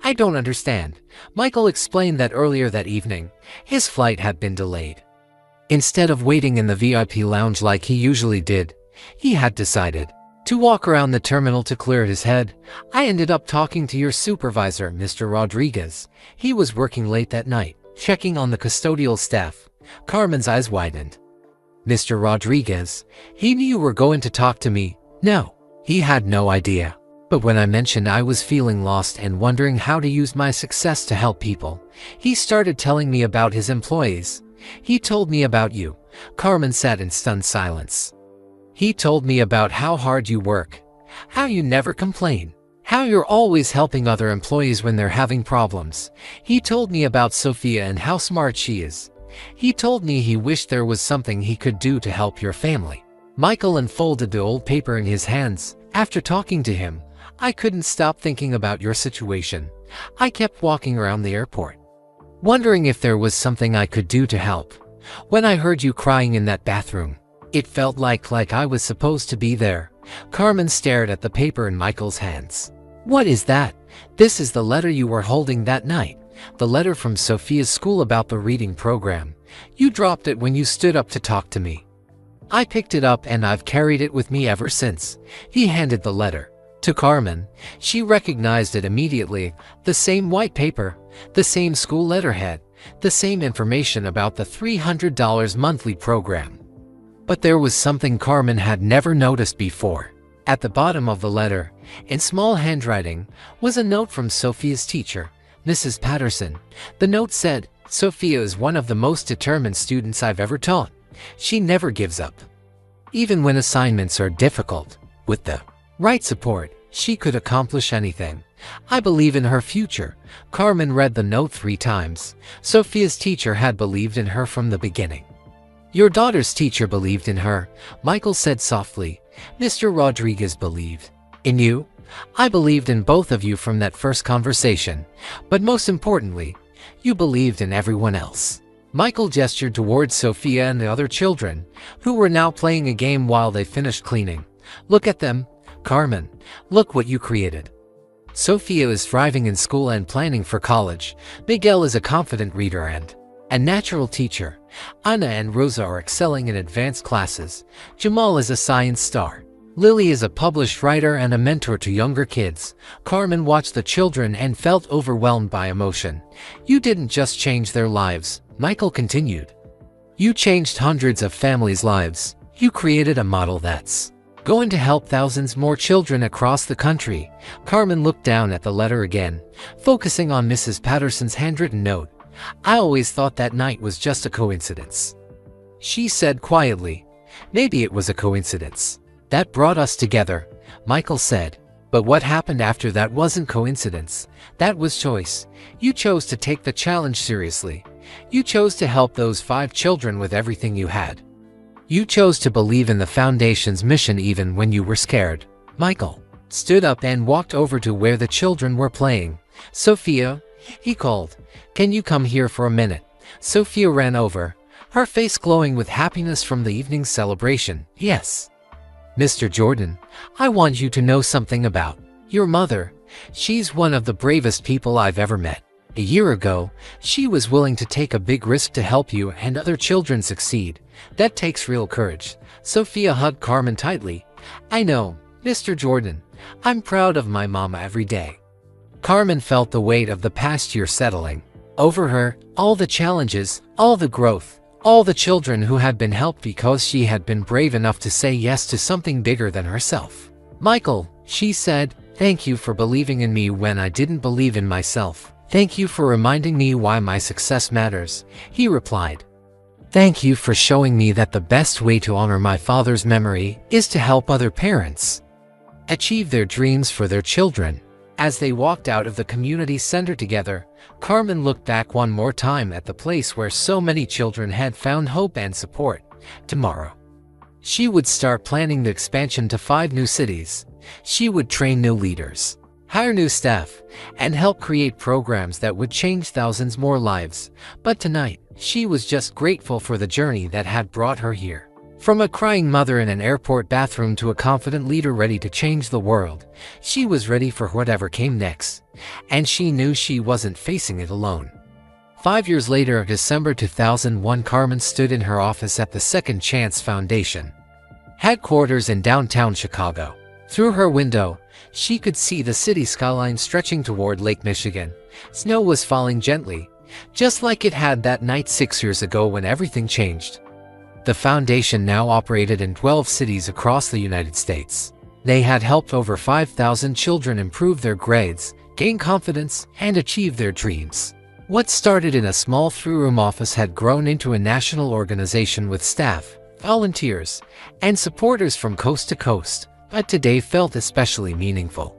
I don't understand. Michael explained that earlier that evening, his flight had been delayed. Instead of waiting in the VIP lounge like he usually did, he had decided to walk around the terminal to clear his head. I ended up talking to your supervisor, Mr. Rodriguez. He was working late that night, checking on the custodial staff. Carmen's eyes widened. Mr. Rodriguez, he knew you were going to talk to me. No, he had no idea. But when I mentioned I was feeling lost and wondering how to use my success to help people, he started telling me about his employees. He told me about you. Carmen sat in stunned silence. He told me about how hard you work, how you never complain, how you're always helping other employees when they're having problems. He told me about Sophia and how smart she is. He told me he wished there was something he could do to help your family. Michael unfolded the old paper in his hands. After talking to him, I couldn't stop thinking about your situation. I kept walking around the airport, wondering if there was something I could do to help. When I heard you crying in that bathroom, it felt like I was supposed to be there. Carmen stared at the paper in Michael's hands. What is that? This is the letter you were holding that night. The letter from Sophia's school about the reading program. You dropped it when you stood up to talk to me. I picked it up and I've carried it with me ever since. He handed the letter to Carmen. She recognized it immediately. The same white paper, the same school letterhead, the same information about the $300 monthly program. But there was something Carmen had never noticed before. At the bottom of the letter, in small handwriting, was a note from Sophia's teacher, Mrs. Patterson. The note said, Sophia is one of the most determined students I've ever taught. She never gives up, even when assignments are difficult. With the right support, she could accomplish anything. I believe in her future. Carmen read the note 3 times. Sophia's teacher had believed in her from the beginning. Your daughter's teacher believed in her, Michael said softly. Mr. Rodriguez believed in you. I believed in both of you from that first conversation. But most importantly, you believed in everyone else. Michael gestured towards Sophia and the other children, who were now playing a game while they finished cleaning. Look at them. Carmen, look what you created. Sophia is thriving in school and planning for college. Miguel is a confident reader and a natural teacher. Anna and Rosa are excelling in advanced classes. Jamal is a science star. Lily is a published writer and a mentor to younger kids. Carmen watched the children and felt overwhelmed by emotion. You didn't just change their lives, Michael continued. You changed hundreds of families' lives. You created a model that's going to help thousands more children across the country. Carmen looked down at the letter again, focusing on Mrs. Patterson's handwritten note. I always thought that night was just a coincidence, she said quietly. Maybe it was a coincidence that brought us together, Michael said. But what happened after that wasn't coincidence. That was choice. You chose to take the challenge seriously. You chose to help those 5 children with everything you had. You chose to believe in the Foundation's mission even when you were scared. Michael stood up and walked over to where the children were playing. Sophia, he called. Can you come here for a minute? Sophia ran over, her face glowing with happiness from the evening's celebration. Yes. Mr. Jordan, I want you to know something about your mother. She's one of the bravest people I've ever met. A year ago, she was willing to take a big risk to help you and other children succeed. That takes real courage. Sophia hugged Carmen tightly. I know, Mr. Jordan. I'm proud of my mama every day. Carmen felt the weight of the past year settling over her, all the challenges, all the growth, all the children who had been helped because she had been brave enough to say yes to something bigger than herself. Michael, she said, thank you for believing in me when I didn't believe in myself. Thank you for reminding me why my success matters, he replied. Thank you for showing me that the best way to honor my father's memory is to help other parents achieve their dreams for their children. As they walked out of the community center together, Carmen looked back one more time at the place where so many children had found hope and support. Tomorrow, she would start planning the expansion to 5 new cities. She would train new leaders, hire new staff, and help create programs that would change thousands more lives. But tonight, she was just grateful for the journey that had brought her here. From a crying mother in an airport bathroom to a confident leader ready to change the world, she was ready for whatever came next, and she knew she wasn't facing it alone. 5 years later, December 2001, Carmen stood in her office at the Second Chance Foundation headquarters in downtown Chicago. Through her window, she could see the city skyline stretching toward Lake Michigan. Snow was falling gently, just like it had that night 6 years ago when everything changed. The foundation now operated in 12 cities across the United States. They had helped over 5,000 children improve their grades, gain confidence, and achieve their dreams. What started in a small 3-room office had grown into a national organization with staff, volunteers, and supporters from coast to coast, but today felt especially meaningful.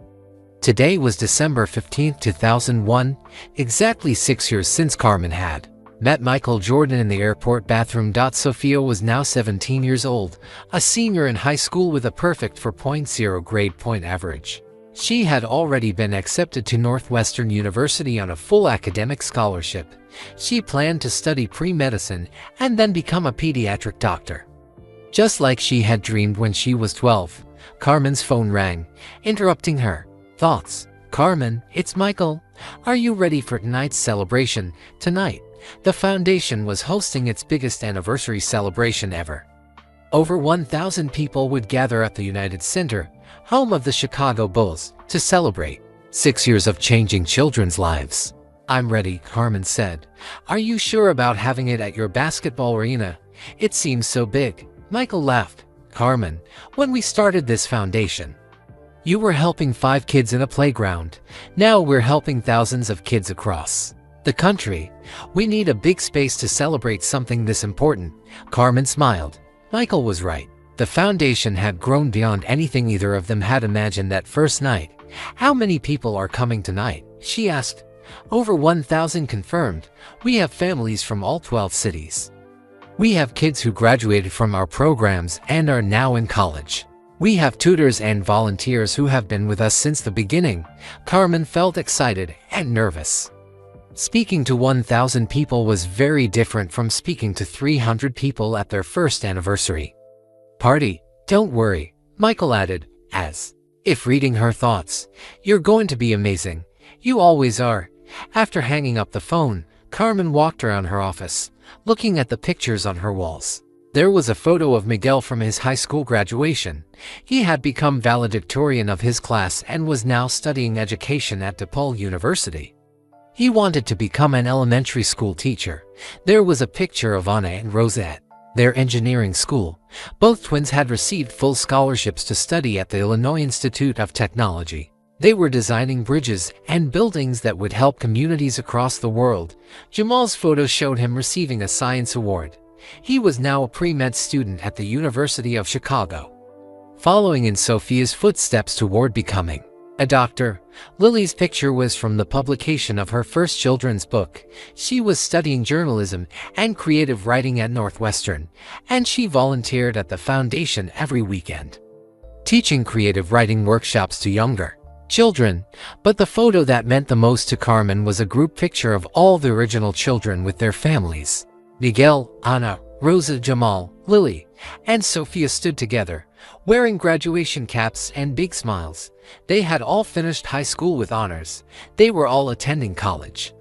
Today was December 15, 2001, exactly 6 years since Carmen had met Michael Jordan in the airport bathroom. Sophia was now 17 years old, a senior in high school with a perfect 4.0 grade point average. She had already been accepted to Northwestern University on a full academic scholarship. She planned to study pre-medicine and then become a pediatric doctor. Just like she had dreamed when she was 12, Carmen's phone rang, interrupting her thoughts. Carmen, it's Michael. Are you ready for tonight's celebration? Tonight, the foundation was hosting its biggest anniversary celebration ever. Over 1,000 people would gather at the United Center, home of the Chicago Bulls, to celebrate 6 years of changing children's lives. I'm ready, Carmen said. Are you sure about having it at your basketball arena? It seems so big. Michael laughed. Carmen, when we started this foundation, you were helping 5 kids in a playground. Now we're helping thousands of kids across the country. We need a big space to celebrate something this important. Carmen smiled. Michael was right. The foundation had grown beyond anything either of them had imagined that first night. How many people are coming tonight? She asked. Over 1,000 confirmed. We have families from all 12 cities. We have kids who graduated from our programs and are now in college. We have tutors and volunteers who have been with us since the beginning. Carmen felt excited and nervous. Speaking to 1,000 people was very different from speaking to 300 people at their first anniversary party. Don't worry, Michael added, as if reading her thoughts. You're going to be amazing. You always are. After hanging up the phone, Carmen walked around her office, looking at the pictures on her walls. There was a photo of Miguel from his high school graduation. He had become valedictorian of his class and was now studying education at DePaul University. He wanted to become an elementary school teacher. There was a picture of Anna and Rosa at their engineering school. Both twins had received full scholarships to study at the Illinois Institute of Technology. They were designing bridges and buildings that would help communities across the world. Jamal's photo showed him receiving a science award. He was now a pre-med student at the University of Chicago, following in Sophia's footsteps toward becoming a doctor. Lily's picture was from the publication of her first children's book. She was studying journalism and creative writing at Northwestern, and she volunteered at the foundation every weekend, teaching creative writing workshops to younger children. But the photo that meant the most to Carmen was a group picture of all the original children with their families. Miguel, Anna, Rosa, Jamal, Lily, and Sophia stood together, wearing graduation caps and big smiles. They had all finished high school with honors. They were all attending college.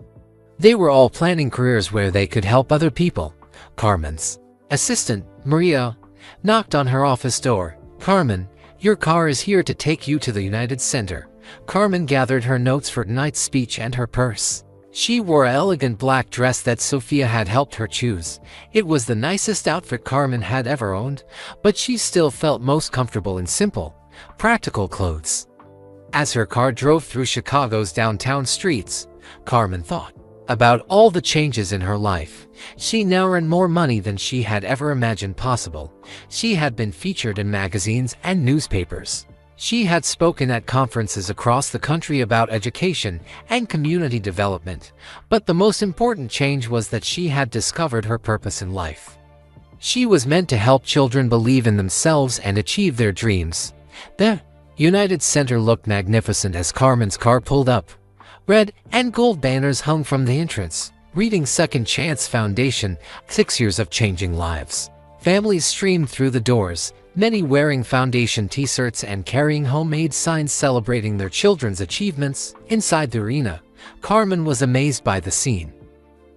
They were all planning careers where they could help other people. Carmen's assistant, Maria, knocked on her office door. "Carmen, your car is here to take you to the United Center." Carmen gathered her notes for tonight's speech and her purse. She wore an elegant black dress that Sophia had helped her choose. It was the nicest outfit Carmen had ever owned, but she still felt most comfortable in simple, practical clothes. As her car drove through Chicago's downtown streets, Carmen thought about all the changes in her life. She now earned more money than she had ever imagined possible. She had been featured in magazines and newspapers. She had spoken at conferences across the country about education and community development, but the most important change was that she had discovered her purpose in life. She was meant to help children believe in themselves and achieve their dreams. The United Center looked magnificent as Carmen's car pulled up. Red and gold banners hung from the entrance, reading Second Chance Foundation, 6 years of changing lives. Families streamed through the doors, many wearing foundation t-shirts and carrying homemade signs celebrating their children's achievements. Inside the arena, Carmen was amazed by the scene.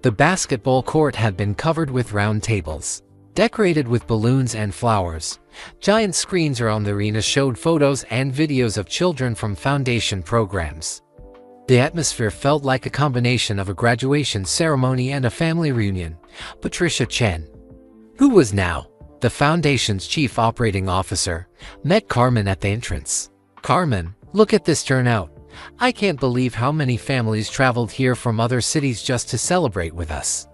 The basketball court had been covered with round tables, decorated with balloons and flowers. Giant screens around the arena showed photos and videos of children from foundation programs. The atmosphere felt like a combination of a graduation ceremony and a family reunion. Patricia Chen, who was now the foundation's chief operating officer, met Carmen at the entrance. "Carmen, look at this turnout. I can't believe how many families traveled here from other cities just to celebrate with us."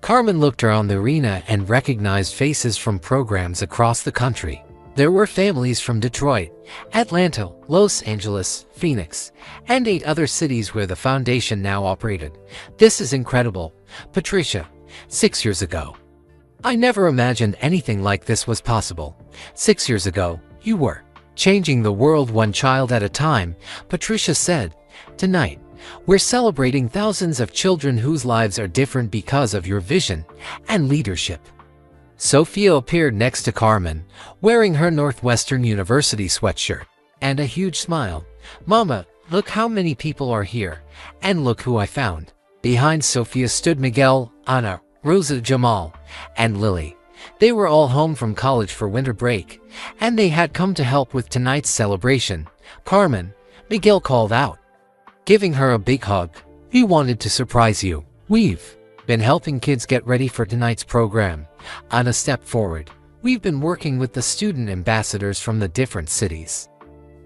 Carmen looked around the arena and recognized faces from programs across the country. There were families from Detroit, Atlanta, Los Angeles, Phoenix, and 8 other cities where the foundation now operated. "This is incredible, Patricia. 6 years ago, I never imagined anything like this was possible. 6 years ago, you were changing the world one child at a time," Patricia said. "Tonight, we're celebrating thousands of children whose lives are different because of your vision and leadership." Sophia appeared next to Carmen, wearing her Northwestern University sweatshirt and a huge smile. "Mama, look how many people are here, and look who I found." Behind Sophia stood Miguel, Anna, Rosa, Jamal, and Lily. They were all home from college for winter break, and they had come to help with tonight's celebration. "Carmen," Miguel called out, giving her a big hug, "we wanted to surprise you. We've been helping kids get ready for tonight's program." Anna stepped forward. "We've been working with the student ambassadors from the different cities.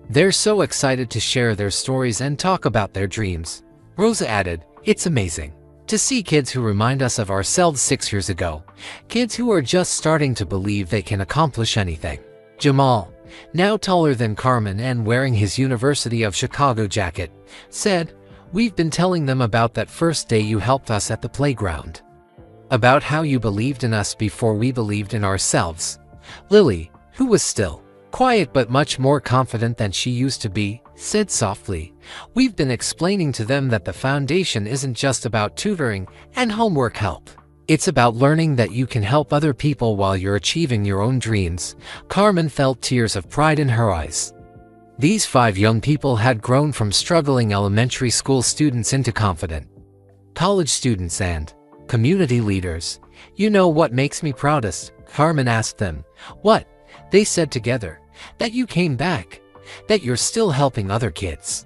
They're so excited to share their stories and talk about their dreams." Rosa added, "It's amazing to see kids who remind us of ourselves 6 years ago, kids who are just starting to believe they can accomplish anything." Jamal, now taller than Carmen and wearing his University of Chicago jacket, said, "We've been telling them about that first day you helped us at the playground, about how you believed in us before we believed in ourselves." Lily, who was still quiet but much more confident than she used to be, said softly, "We've been explaining to them that the foundation isn't just about tutoring and homework help. It's about learning that you can help other people while you're achieving your own dreams." Carmen felt tears of pride in her eyes. These 5 young people had grown from struggling elementary school students into confident college students and community leaders. "You know what makes me proudest?" Carmen asked them. "What?" They said together. "That you came back. That you're still helping other kids.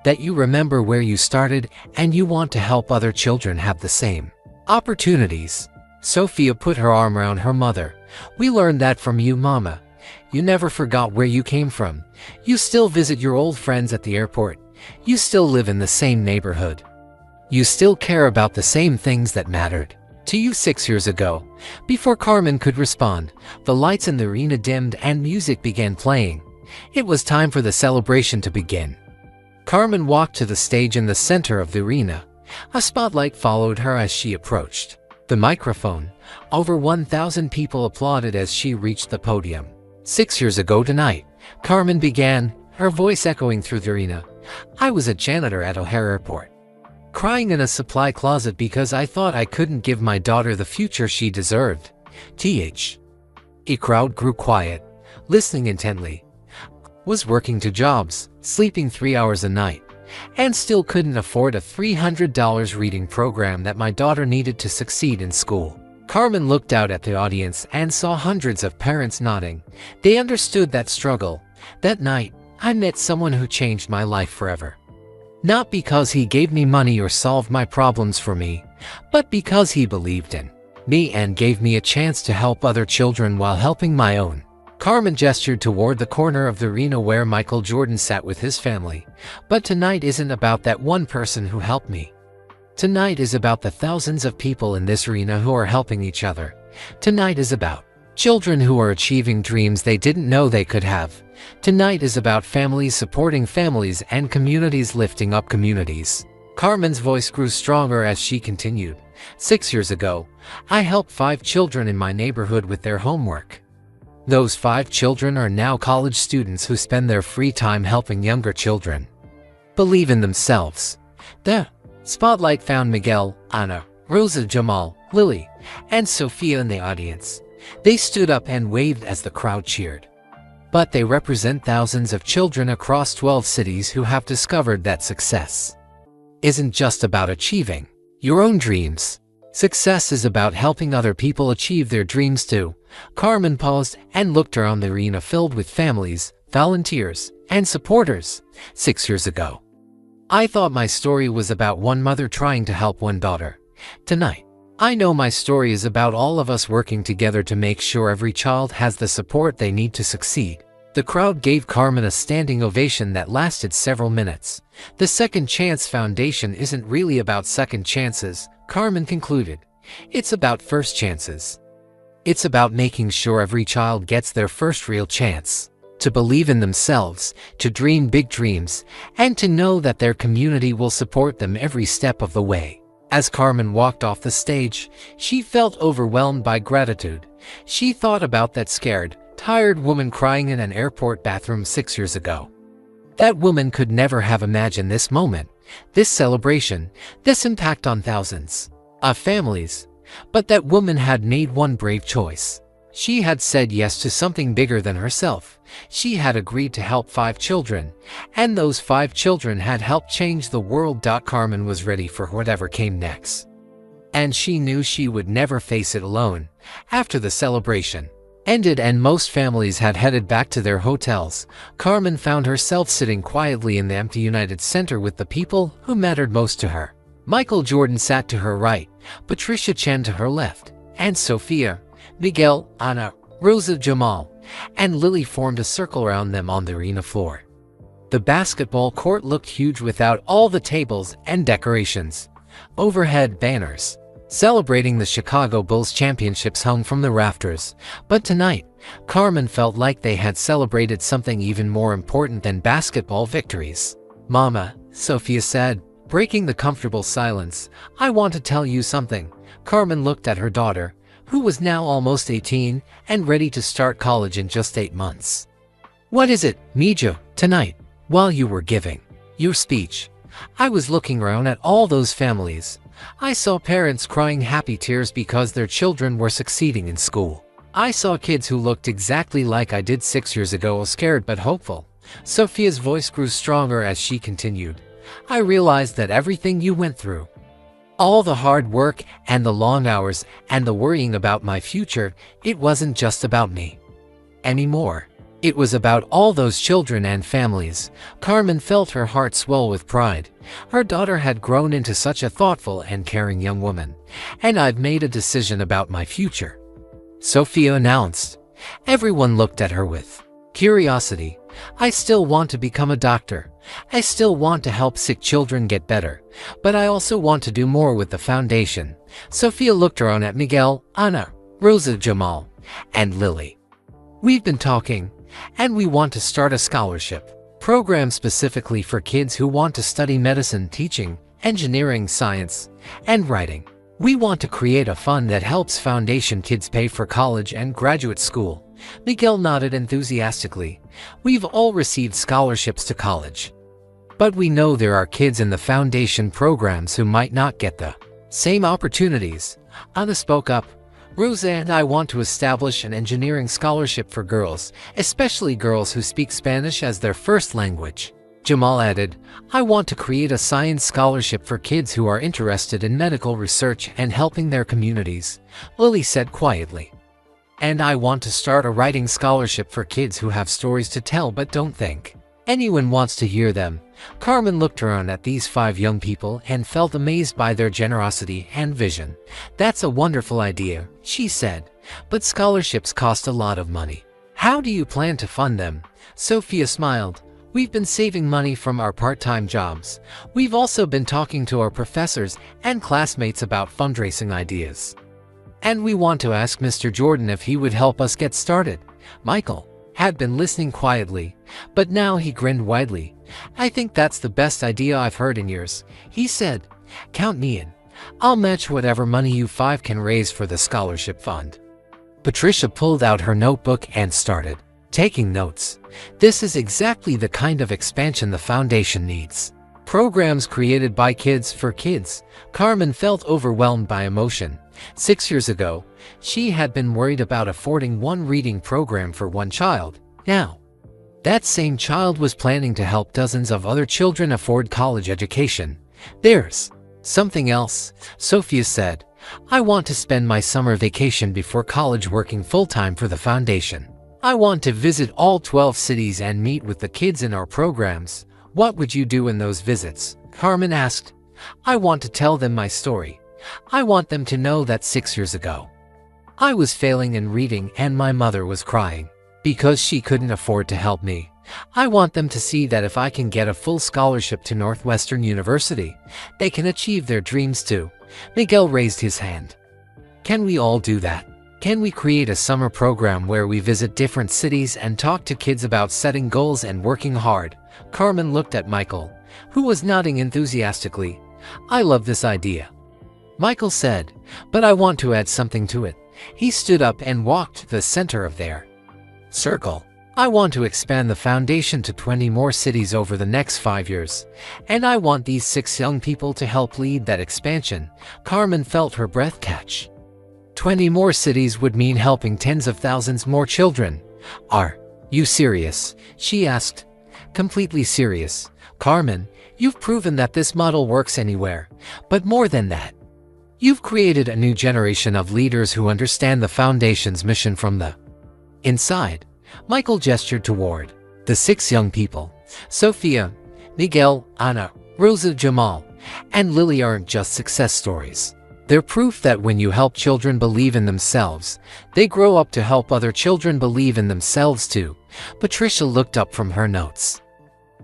That you remember where you started and you want to help other children have the same opportunities." Sophia put her arm around her mother. "We learned that from you, Mama. You never forgot where you came from. You still visit your old friends at the airport. You still live in the same neighborhood. You still care about the same things that mattered to you 6 years ago." Before Carmen could respond, the lights in the arena dimmed and music began playing. It was time for the celebration to begin. Carmen walked to the stage in the center of the arena. A spotlight followed her as she approached the microphone. Over 1,000 people applauded as she reached the podium. 6 years ago tonight, Carmen began, her voice echoing through the arena. "I was a janitor at O'Hare Airport, crying in a supply closet because I thought I couldn't give my daughter the future she deserved." A crowd grew quiet, listening intently. "Was working 2 jobs, sleeping 3 hours a night, and still couldn't afford a $300 reading program that my daughter needed to succeed in school." Carmen looked out at the audience and saw hundreds of parents nodding. They understood that struggle. "That night, I met someone who changed my life forever. Not because he gave me money or solved my problems for me, but because he believed in me and gave me a chance to help other children while helping my own." Carmen gestured toward the corner of the arena where Michael Jordan sat with his family. "But tonight isn't about that one person who helped me. Tonight is about the thousands of people in this arena who are helping each other. Tonight is about children who are achieving dreams they didn't know they could have. Tonight is about families supporting families and communities lifting up communities." Carmen's voice grew stronger as she continued. 6 years ago, I helped 5 children in my neighborhood with their homework. Those 5 children are now college students who spend their free time helping younger children believe in themselves. The spotlight found Miguel, Ana, Rosa, Jamal, Lily, and Sophia in the audience. They stood up and waved as the crowd cheered. But they represent thousands of children across 12 cities who have discovered that success isn't just about achieving your own dreams. Success is about helping other people achieve their dreams too. Carmen paused and looked around the arena filled with families, volunteers, and supporters. 6 years ago, I thought my story was about one mother trying to help one daughter. Tonight, I know my story is about all of us working together to make sure every child has the support they need to succeed." The crowd gave Carmen a standing ovation that lasted several minutes. "The Second Chance Foundation isn't really about second chances," Carmen concluded. "It's about first chances. It's about making sure every child gets their first real chance to believe in themselves, to dream big dreams, and to know that their community will support them every step of the way." As Carmen walked off the stage, she felt overwhelmed by gratitude. She thought about that scared, tired woman crying in an airport bathroom 6 years ago. That woman could never have imagined this moment, this celebration, this impact on thousands of families. But that woman had made one brave choice. She had said yes to something bigger than herself. She had agreed to help 5 children, and those 5 children had helped change the world. Carmen was ready for whatever came next, and she knew she would never face it alone. After the celebration ended and most families had headed back to their hotels, Carmen found herself sitting quietly in the empty United Center with the people who mattered most to her. Michael Jordan sat to her right, Patricia Chen to her left, and Sophia, Miguel, Ana, Rosa, Jamal, and Lily formed a circle around them on the arena floor. The basketball court looked huge without all the tables and decorations. Overhead banners celebrating the Chicago Bulls championships hung from the rafters. But tonight, Carmen felt like they had celebrated something even more important than basketball victories. "Mama," Sophia said, breaking the comfortable silence, "I want to tell you something." Carmen looked at her daughter, who was now almost 18 and ready to start college in just 8 months. "What is it, Mija?" "Tonight, while you were giving your speech, I was looking around at all those families. I saw parents crying happy tears because their children were succeeding in school. I saw kids who looked exactly like I did 6 years ago, scared but hopeful. Sophia's voice grew stronger as she continued. I realized that everything you went through, all the hard work and the long hours and the worrying about my future, it wasn't just about me anymore. It was about all those children and families. Carmen felt her heart swell with pride. Her daughter had grown into such a thoughtful and caring young woman. And I've made a decision about my future, Sophia announced. Everyone looked at her with curiosity. I still want to become a doctor. I still want to help sick children get better. But I also want to do more with the foundation. Sophia looked around at Miguel, Ana, Rosa, Jamal, and Lily. We've been talking, and we want to start a scholarship program specifically for kids who want to study medicine, teaching, engineering, science, and writing. We want to create a fund that helps foundation kids pay for college and graduate school. Miguel nodded enthusiastically. We've all received scholarships to college, but we know there are kids in the foundation programs who might not get the same opportunities. Ana spoke up. Rosa and I want to establish an engineering scholarship for girls, especially girls who speak Spanish as their first language. Jamal added, I want to create a science scholarship for kids who are interested in medical research and helping their communities, Lily said quietly. And I want to start a writing scholarship for kids who have stories to tell but don't think anyone wants to hear them. Carmen looked around at these 5 young people and felt amazed by their generosity and vision. That's a wonderful idea, she said, but scholarships cost a lot of money. How do you plan to fund them? Sophia smiled. We've been saving money from our part-time jobs. We've also been talking to our professors and classmates about fundraising ideas. And we want to ask Mr. Jordan if he would help us get started. Michael had been listening quietly, but now he grinned widely. I think that's the best idea I've heard in years, he said. Count me in. I'll match whatever money you 5 can raise for the scholarship fund. Patricia pulled out her notebook and started taking notes. This is exactly the kind of expansion the foundation needs. Programs created by kids for kids. Carmen felt overwhelmed by emotion. 6 years ago, she had been worried about affording one reading program for one child. Now, that same child was planning to help dozens of other children afford college education. There's something else, Sophia said. I want to spend my summer vacation before college working full-time for the foundation. I want to visit all 12 cities and meet with the kids in our programs. What would you do in those visits? Carmen asked. I want to tell them my story. I want them to know that 6 years ago, I was failing in reading and my mother was crying because she couldn't afford to help me. I want them to see that if I can get a full scholarship to Northwestern University, they can achieve their dreams too. Miguel raised his hand. Can we all do that? Can we create a summer program where we visit different cities and talk to kids about setting goals and working hard? Carmen looked at Michael, who was nodding enthusiastically. I love this idea, Michael said, but I want to add something to it. He stood up and walked to the center of their circle. I want to expand the foundation to 20 more cities over the next 5 years, and I want these 6 young people to help lead that expansion. Carmen felt her breath catch. 20 more cities would mean helping tens of thousands more children. Are you serious? She asked. Completely serious, Carmen. You've proven that this model works anywhere, but more than that, you've created a new generation of leaders who understand the foundation's mission from the inside. Michael gestured toward the 6 young people. Sophia, Miguel, Ana, Rosa, Jamal, and Lily aren't just success stories. They're proof that when you help children believe in themselves, they grow up to help other children believe in themselves too. Patricia looked up from her notes.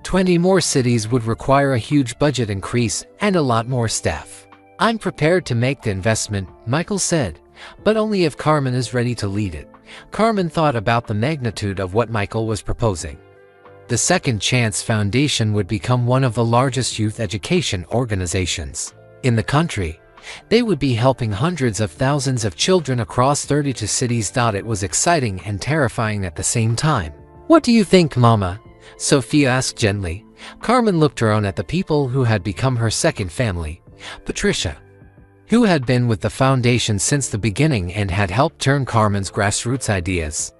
20 more cities would require a huge budget increase and a lot more staff. I'm prepared to make the investment, Michael said, but only if Carmen is ready to lead it. Carmen thought about the magnitude of what Michael was proposing. The Second Chance Foundation would become one of the largest youth education organizations in the country. They would be helping hundreds of thousands of children across 32 cities. It was exciting and terrifying at the same time. What do you think, Mama? Sophia asked gently. Carmen looked around at the people who had become her second family. Patricia, who had been with the foundation since the beginning and had helped turn Carmen's grassroots ideas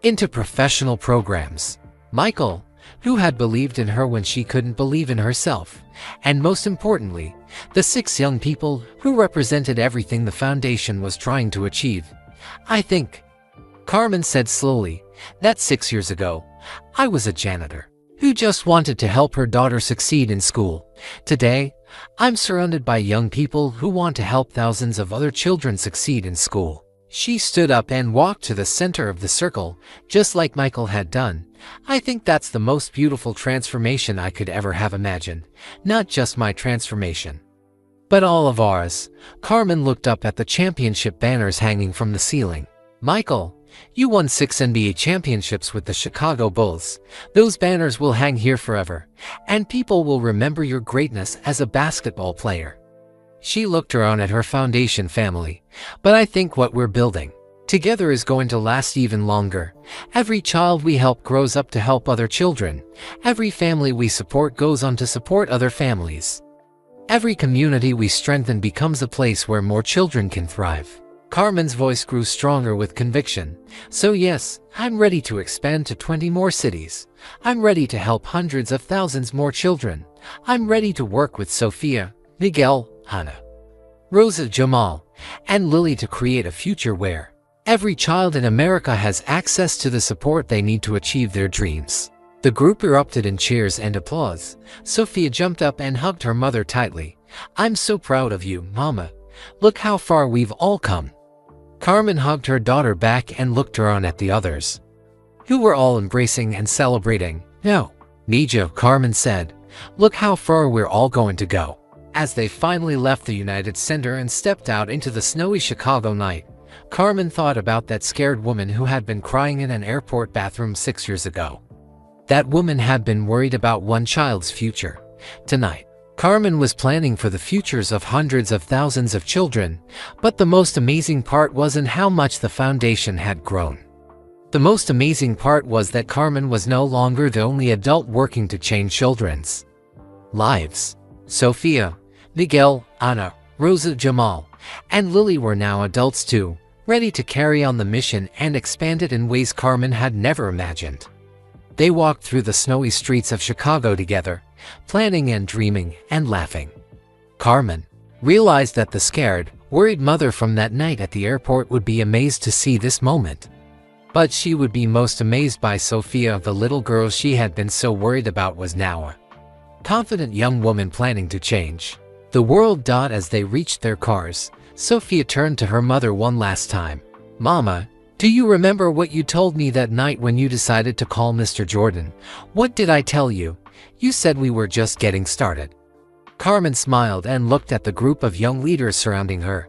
into professional programs. Michael, who had believed in her when she couldn't believe in herself, and most importantly, the 6 young people who represented everything the foundation was trying to achieve. I think, Carmen said slowly, that 6 years ago, I was a janitor who just wanted to help her daughter succeed in school. Today, I'm surrounded by young people who want to help thousands of other children succeed in school. She stood up and walked to the center of the circle, just like Michael had done. I think that's the most beautiful transformation I could ever have imagined. Not just my transformation, but all of ours. Carmen looked up at the championship banners hanging from the ceiling. Michael, you won 6 NBA championships with the Chicago Bulls. Those banners will hang here forever, and people will remember your greatness as a basketball player. She looked around at her foundation family. But I think what we're building together is going to last even longer. Every child we help grows up to help other children. Every family we support goes on to support other families. Every community we strengthen becomes a place where more children can thrive. Carmen's voice grew stronger with conviction. So yes, I'm ready to expand to 20 more cities. I'm ready to help hundreds of thousands more children. I'm ready to work with Sophia, Miguel, Hannah, Rosa, Jamal, and Lily to create a future where every child in America has access to the support they need to achieve their dreams. The group erupted in cheers and applause. Sophia jumped up and hugged her mother tightly. I'm so proud of you, Mama. Look how far we've all come. Carmen hugged her daughter back and looked around at the others, who were all embracing and celebrating. No, Nija, Carmen said. Look how far we're all going to go. As they finally left the United Center and stepped out into the snowy Chicago night, Carmen thought about that scared woman who had been crying in an airport bathroom 6 years ago. That woman had been worried about one child's future. Tonight, Carmen was planning for the futures of hundreds of thousands of children, but the most amazing part wasn't how much the foundation had grown. The most amazing part was that Carmen was no longer the only adult working to change children's lives. Sophia, Miguel, Anna, Rosa, Jamal, and Lily were now adults too, ready to carry on the mission and expand it in ways Carmen had never imagined. They walked through the snowy streets of Chicago together, planning and dreaming and laughing. Carmen realized that the scared, worried mother from that night at the airport would be amazed to see this moment. But she would be most amazed by Sophia. The little girl she had been so worried about was now a confident young woman planning to change the world. As they reached their cars, Sophia turned to her mother one last time. Mama, do you remember what you told me that night when you decided to call Mr. Jordan? What did I tell you? You said we were just getting started. Carmen smiled and looked at the group of young leaders surrounding her.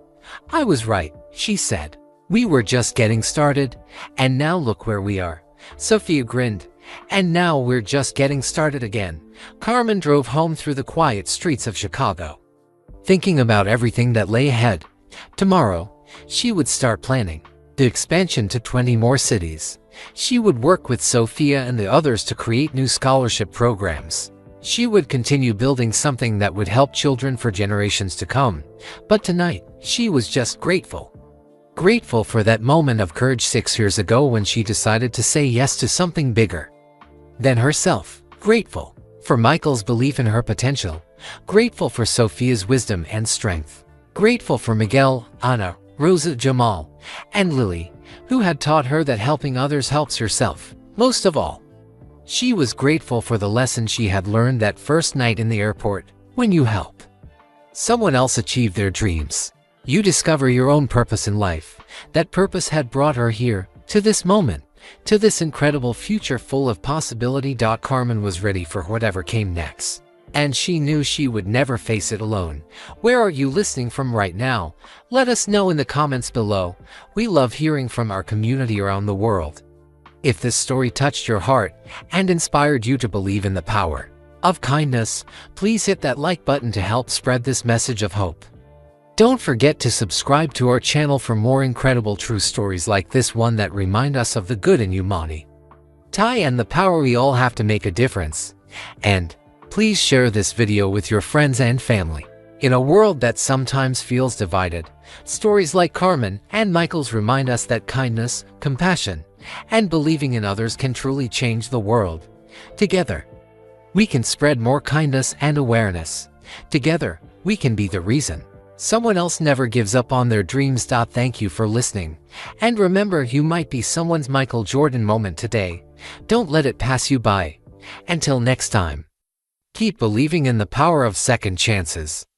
I was right, she said. We were just getting started, and now look where we are. Sophia grinned. And now we're just getting started again. Carmen drove home through the quiet streets of Chicago, thinking about everything that lay ahead. Tomorrow, she would start planning the expansion to 20 more cities. She would work with Sophia and the others to create new scholarship programs. She would continue building something that would help children for generations to come. But tonight, she was just grateful. Grateful for that moment of courage 6 years ago when she decided to say yes to something bigger than herself. Grateful for Michael's belief in her potential. Grateful for Sophia's wisdom and strength. Grateful for Miguel, Anna, Rosa, Jamal, and Lily, who had taught her that helping others helps herself. Most of all, she was grateful for the lesson she had learned that first night in the airport. When you help someone else achieve their dreams, you discover your own purpose in life. That purpose had brought her here, to this moment, to this incredible future full of possibility. Carmen was ready for whatever came next, and she knew she would never face it alone. Where are you listening from right now? Let us know in the comments below. We love hearing from our community around the world. If this story touched your heart and inspired you to believe in the power of kindness, please hit that like button to help spread this message of hope. Don't forget to subscribe to our channel for more incredible true stories like this one that remind us of the good in humanity and the power we all have to make a difference. And please share this video with your friends and family. In a world that sometimes feels divided, stories like Carmen and Michael's remind us that kindness, compassion, and believing in others can truly change the world. Together, we can spread more kindness and awareness. Together, we can be the reason someone else never gives up on their dreams. Thank you for listening. And remember, you might be someone's Michael Jordan moment today. Don't let it pass you by. Until next time, keep believing in the power of second chances.